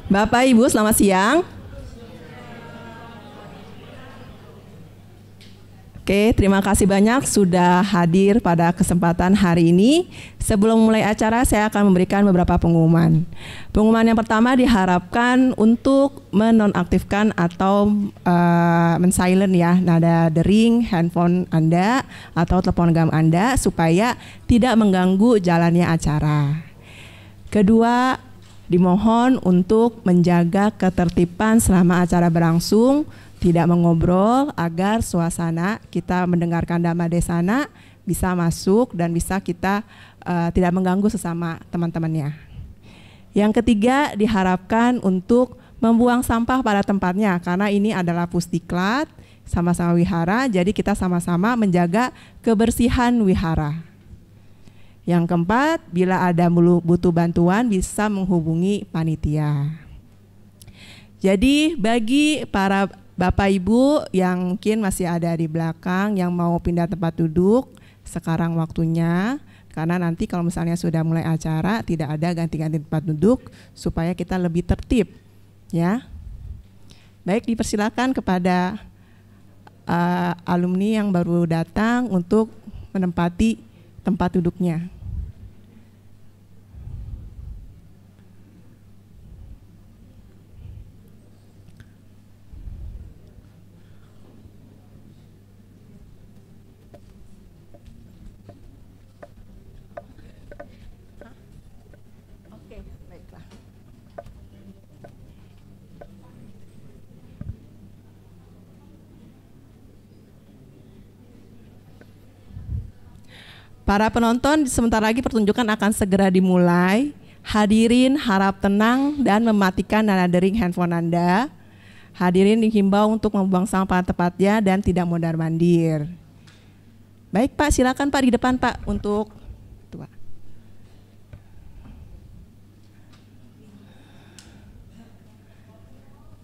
Bapak Ibu selamat siang. Oke, terima kasih banyak sudah hadir pada kesempatan hari ini. Sebelum mulai acara, saya akan memberikan beberapa pengumuman. Pengumuman yang pertama diharapkan untuk menonaktifkan atau men-silent ya nada dering handphone Anda atau telepon genggam Anda supaya tidak mengganggu jalannya acara. Kedua, dimohon untuk menjaga ketertiban selama acara berlangsung, tidak mengobrol agar suasana kita mendengarkan Dhamma Desana bisa masuk dan bisa kita tidak mengganggu sesama teman-temannya. Yang ketiga, diharapkan untuk membuang sampah pada tempatnya karena ini adalah pusdiklat, sama-sama wihara, jadi kita sama-sama menjaga kebersihan wihara. Yang keempat, bila ada butuh bantuan bisa menghubungi panitia. Jadi bagi para Bapak Ibu yang mungkin masih ada di belakang yang mau pindah tempat duduk, sekarang waktunya, karena nanti kalau misalnya sudah mulai acara tidak ada ganti-ganti tempat duduk supaya kita lebih tertib, ya. Baik, dipersilakan kepada alumni yang baru datang untuk menempati tempat duduknya. Para penonton, sebentar lagi pertunjukan akan segera dimulai. Hadirin harap tenang dan mematikan nada dering handphone Anda. Hadirin dihimbau untuk membuang sampah pada tempatnya dan tidak mondar-mandir. Baik Pak, silakan Pak di depan Pak untuk itu, Pak.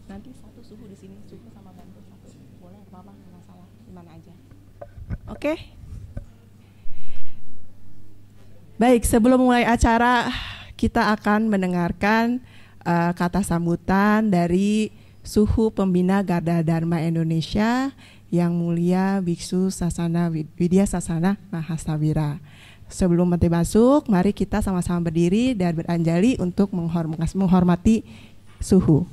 Nanti satu suhu di sini, suhu sama bantu satu. Boleh apa-apa, nggak masalah, gimana aja. Oke. Baik, sebelum mulai acara kita akan mendengarkan kata sambutan dari Suhu Pembina Garda Dharma Indonesia yang mulia Biksu Sasana Widya Sasana Mahasawira. Sebelum nanti masuk, mari kita sama-sama berdiri dan beranjali untuk menghormati Suhu.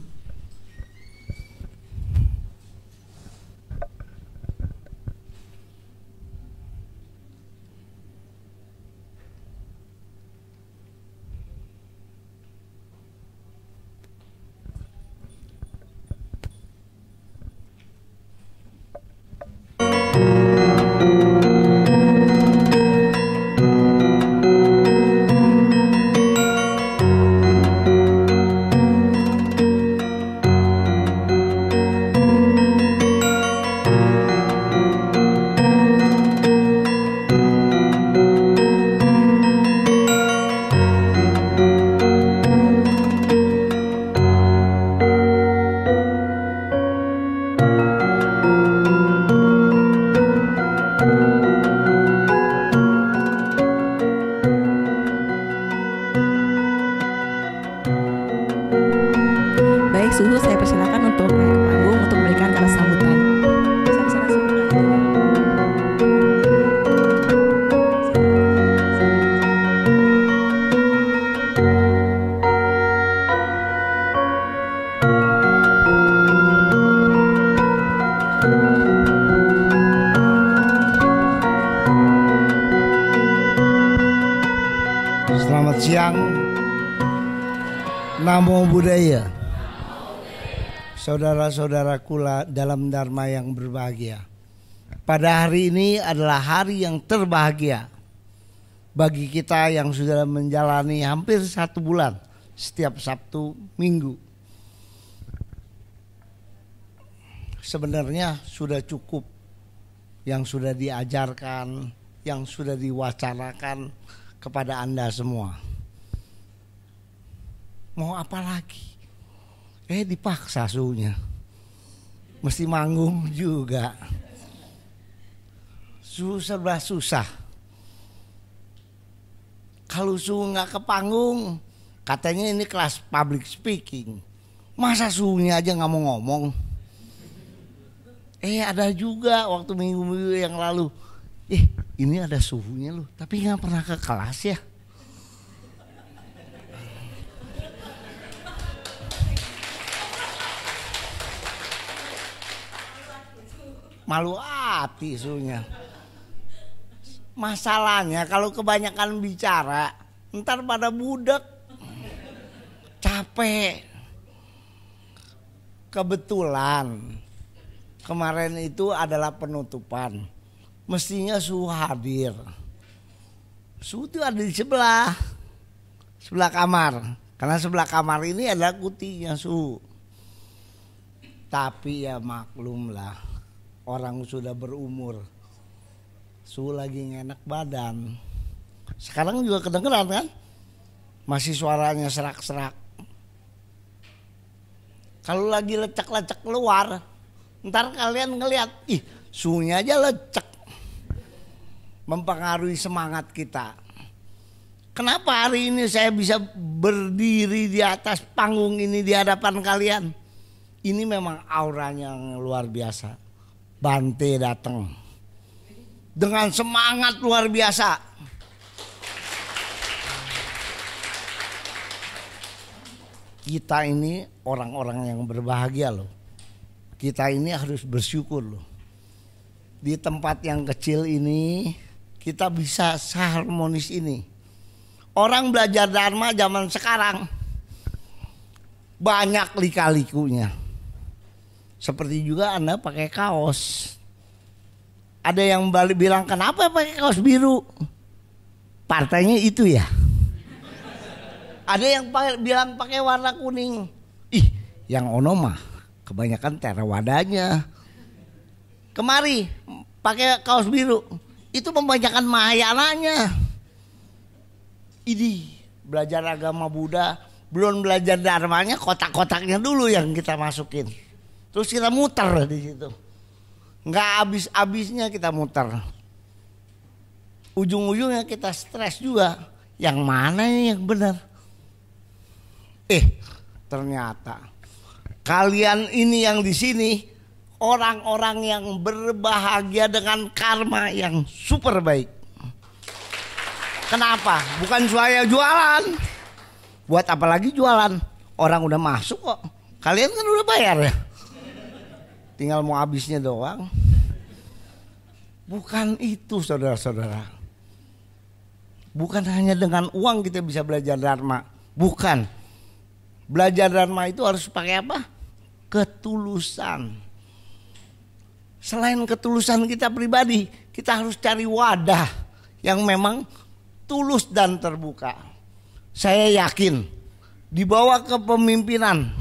Namo Buddhaya. Saudara-saudaraku dalam Dharma yang berbahagia. Pada hari ini adalah hari yang terbahagia bagi kita yang sudah menjalani hampir 1 bulan setiap Sabtu Minggu. Sebenarnya sudah cukup yang sudah diajarkan, yang sudah diwacanakan kepada Anda semua. Mau apa lagi? Dipaksa suhunya. Mesti manggung juga. Suhu serba susah. Kalau suhu nggak ke panggung, katanya ini kelas public speaking. Masa suhunya aja nggak mau ngomong? Ada juga waktu minggu-minggu yang lalu. Ini ada suhunya loh, tapi nggak pernah ke kelas ya. Malu hati suhunya. Masalahnya kalau kebanyakan bicara, ntar pada budek, capek. Kebetulan kemarin itu adalah penutupan. Mestinya Su hadir. Su itu ada di sebelah kamar. Karena sebelah kamar ini adalah kutinya Su. Tapi ya maklum lah, orang sudah berumur. Su lagi ngenak badan. Sekarang juga kedengeran kan? Masih suaranya serak-serak. Kalau lagi lecek-lecek keluar, ntar kalian ngelihat, suhunya aja lecek. Mempengaruhi semangat kita. Kenapa hari ini saya bisa berdiri di atas panggung ini di hadapan kalian? Ini memang auranya yang luar biasa. Bante datang dengan semangat luar biasa. Kita ini orang-orang yang berbahagia loh. Kita ini harus bersyukur loh. Di tempat yang kecil ini kita bisa seharmonis ini. Orang belajar Dharma zaman sekarang banyak lika-likunya. Seperti juga Anda pakai kaos. Ada yang bilang kenapa pakai kaos biru? Partainya itu ya. Ada yang bilang pakai warna kuning. Yang ono mah kebanyakan Therawadanya. Kemari pakai kaos biru. Itu membanyakan Mahayananya. Ini belajar agama Buddha, belum belajar Dharmanya, kotak-kotaknya dulu yang kita masukin. Terus kita muter di situ. Nggak habis-habisnya kita muter. Ujung-ujungnya kita stres juga. Yang mana yang benar? Ternyata kalian ini yang di sini orang-orang yang berbahagia dengan karma yang super baik. Kenapa? Bukan saya jualan. Buat apa lagi jualan? Orang udah masuk kok. Kalian kan udah bayar ya. Tinggal mau habisnya doang. Bukan itu saudara-saudara. Bukan hanya dengan uang kita bisa belajar Dharma. Bukan. Belajar Dharma itu harus pakai apa? Ketulusan. Selain ketulusan kita pribadi, kita harus cari wadah yang memang tulus dan terbuka. Saya yakin di bawah kepemimpinan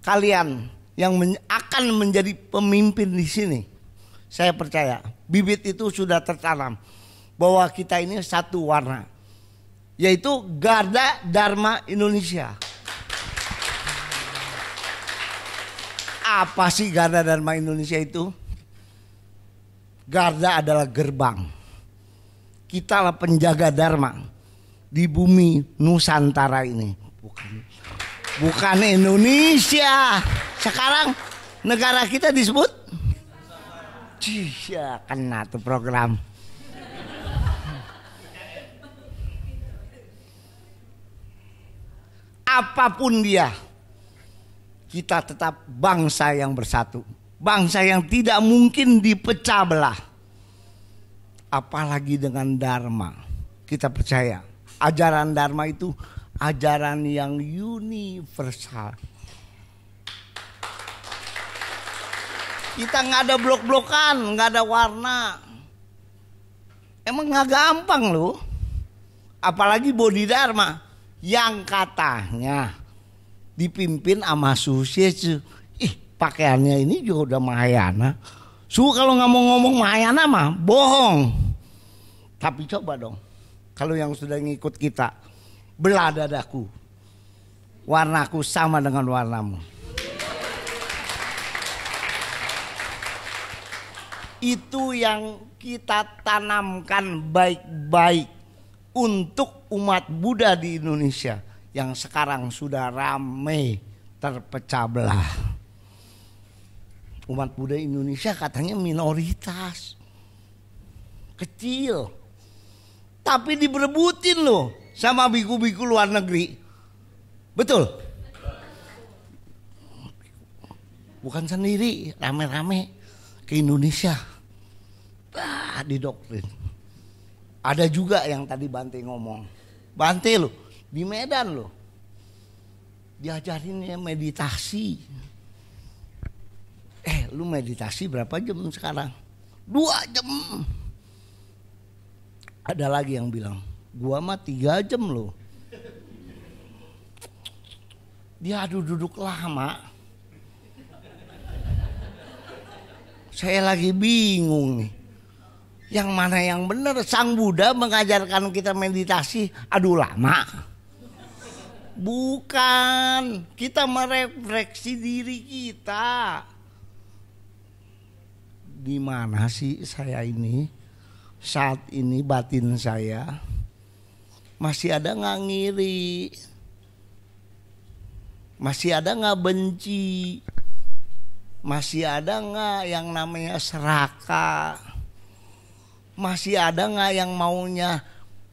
kalian yang akan menjadi pemimpin di sini, saya percaya bibit itu sudah tertanam bahwa kita ini satu warna, yaitu Garda Dharma Indonesia. Apa sih Garda Dharma Indonesia itu? Garda adalah gerbang. Kita lah penjaga Dharma di bumi Nusantara ini. Bukan Indonesia. Sekarang negara kita disebut ya kena tuh program. Apapun dia, kita tetap bangsa yang bersatu. Bangsa yang tidak mungkin dipecah belah. Apalagi dengan Dharma. Kita percaya ajaran Dharma itu ajaran yang universal. Kita nggak ada blok-blokan, nggak ada warna. Emang nggak gampang loh. Apalagi Bodhidharma yang katanya dipimpin sama Susetsu. Pakaiannya ini juga udah Mahayana. Kalau nggak mau ngomong Mahayana mah bohong. Tapi coba dong, kalau yang sudah ngikut kita, belah dadaku, warnaku sama dengan warnamu. Itu yang kita tanamkan baik-baik untuk umat Buddha di Indonesia yang sekarang sudah ramai terpecah belah. Umat Buddha Indonesia katanya minoritas, kecil, tapi diberebutin loh sama biku-biku luar negeri. Betul? Bukan sendiri, rame-rame ke Indonesia. Didoktrin. Ada juga yang tadi Bante ngomong. Bante loh, di Medan loh. Diajarinnya meditasi. Lu meditasi berapa jam sekarang? 2 jam. Ada lagi yang bilang, gua mah 3 jam loh. Dia duduk lama. Saya lagi bingung nih. Yang mana yang benar? Sang Buddha mengajarkan kita meditasi lama. Bukan, kita merefleksi diri kita. Di mana sih saya ini? Saat ini batin saya masih ada nggak ngiri? Masih ada nggak benci? Masih ada nggak yang namanya serakah? Masih ada nggak yang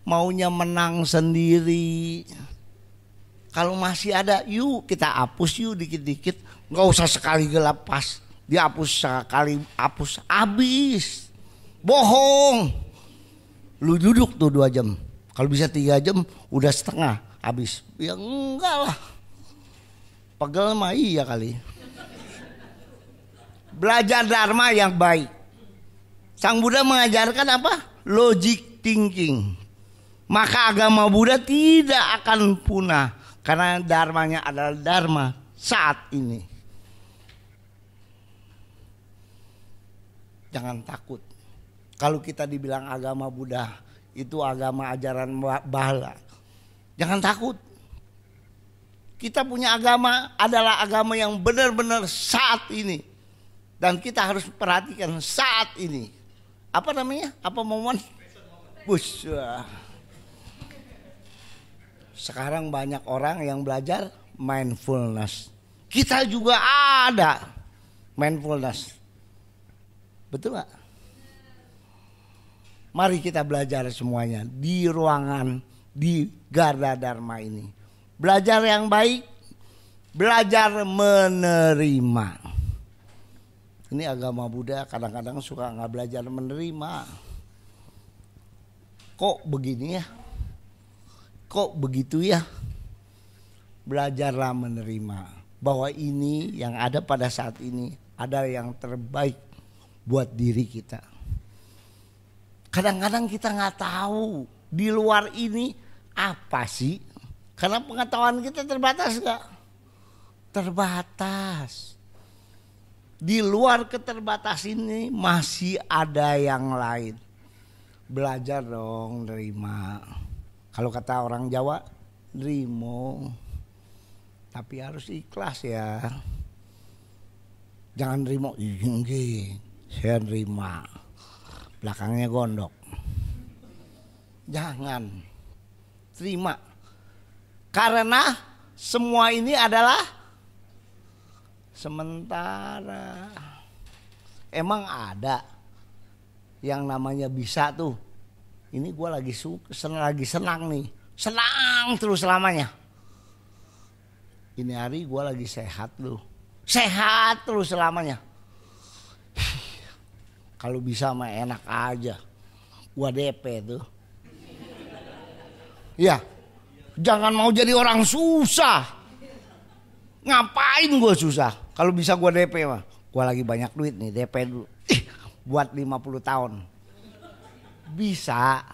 maunya menang sendiri? Kalau masih ada, yuk kita hapus yuk dikit-dikit. Nggak usah sekali gelap pas. Dihapus sekali, hapus habis. Bohong. Lu duduk tuh 2 jam. Kalau bisa 3 jam udah setengah habis. Ya enggak lah. Pegel mah iya kali. Belajar dharma yang baik. Sang Buddha mengajarkan apa? Logic thinking. Maka agama Buddha tidak akan punah. Karena dharmanya adalah dharma saat ini. Jangan takut. Kalau kita dibilang agama Buddha itu agama ajaran bahala, jangan takut. Kita punya agama adalah agama yang benar-benar saat ini. Dan kita harus perhatikan saat ini. Apa namanya? Apa momen? Bush. Sekarang banyak orang yang belajar mindfulness. Kita juga ada mindfulness. Betul gak? Mari kita belajar semuanya di ruangan di Garda Dharma ini. Belajar yang baik, belajar menerima. Ini agama Buddha kadang-kadang suka gak belajar menerima. Kok begini ya? Kok begitu ya? Belajarlah menerima bahwa ini yang ada pada saat ini adalah yang terbaik buat diri kita. Kadang-kadang kita nggak tahu di luar ini apa sih, karena pengetahuan kita terbatas nggak? Terbatas. Di luar keterbatas ini masih ada yang lain. Belajar dong nerima. Kalau kata orang Jawa, nerimo. Tapi harus ikhlas ya. Jangan nerimo, saya nerima, belakangnya gondok. Jangan, terima. Karena semua ini adalah sementara. Emang ada yang namanya bisa tuh. Ini gue lagi senang nih, senang terus selamanya. Ini hari gue lagi sehat loh, sehat terus selamanya. Kalau bisa mah enak aja. Gua DP tuh. Ya, jangan mau jadi orang susah. Ngapain gua susah? Kalau bisa gua DP mah. Gua lagi banyak duit nih, DP dulu. Buat 50 tahun. Bisa.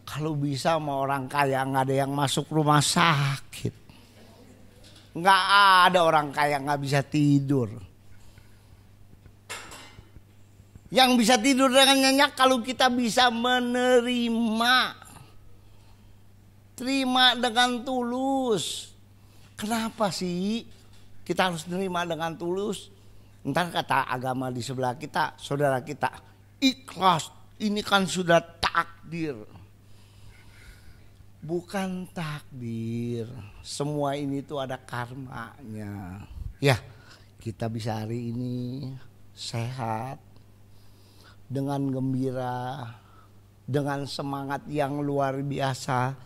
Kalau bisa sama orang kaya nggak ada yang masuk rumah sakit. Nggak ada orang kaya nggak bisa tidur. Yang bisa tidur dengan nyenyak kalau kita bisa menerima. Terima dengan tulus. Kenapa sih kita harus menerima dengan tulus? Ntar kata agama di sebelah kita, saudara kita, ikhlas. Ini kan sudah takdir. bukan takdir. Semua ini tuh ada karmanya. Ya, kita bisa hari ini sehat, dengan gembira, dengan semangat yang luar biasa,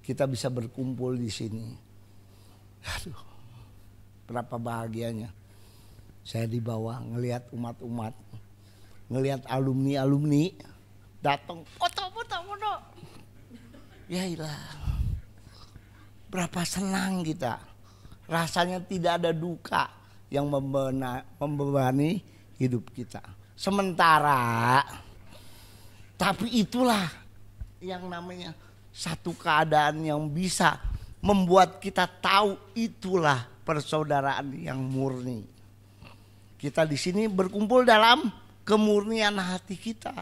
kita bisa berkumpul di sini. Aduh, berapa bahagianya. Saya di bawah ngelihat umat-umat, ngelihat alumni-alumni datang foto. Ya ilah, berapa senang kita. Rasanya tidak ada duka yang membebani hidup kita. Sementara, tapi itulah yang namanya satu keadaan yang bisa membuat kita tahu itulah persaudaraan yang murni. Kita di sini berkumpul dalam kemurnian hati kita.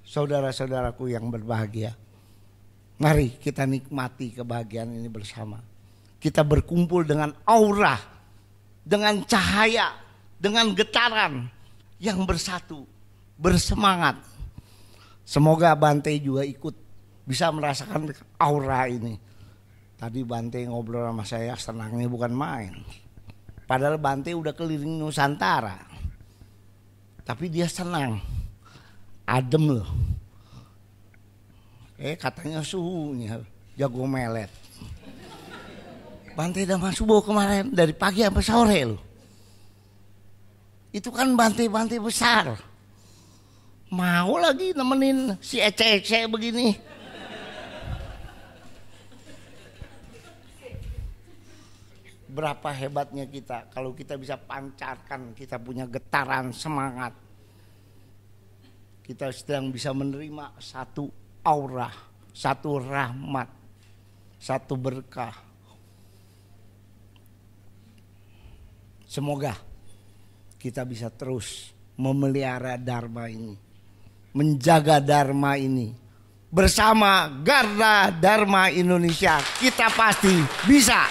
Saudara-saudaraku yang berbahagia, mari kita nikmati kebahagiaan ini bersama. Kita berkumpul dengan aura, dengan cahaya, dengan getaran yang bersatu, bersemangat. Semoga Bante juga ikut bisa merasakan aura ini. Tadi Bante ngobrol sama saya, senangnya bukan main. Padahal Bante udah keliling Nusantara, tapi dia senang, adem loh. Katanya suhunya jago melet. Bante Dhamma Subo kemarin dari pagi sampai sore loh. Itu kan Bante-Bante besar. Mau lagi nemenin si Ece-Ece begini. Berapa hebatnya kita kalau kita bisa pancarkan, kita punya getaran semangat. Kita sedang bisa menerima satu aura, satu rahmat, satu berkah. Semoga kita bisa terus memelihara Dharma ini, menjaga Dharma ini. Bersama Garda Dharma Indonesia kita pasti bisa.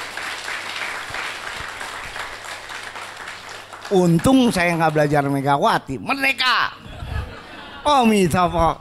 Untung saya nggak belajar Megawati, Merdeka. Om Itopo.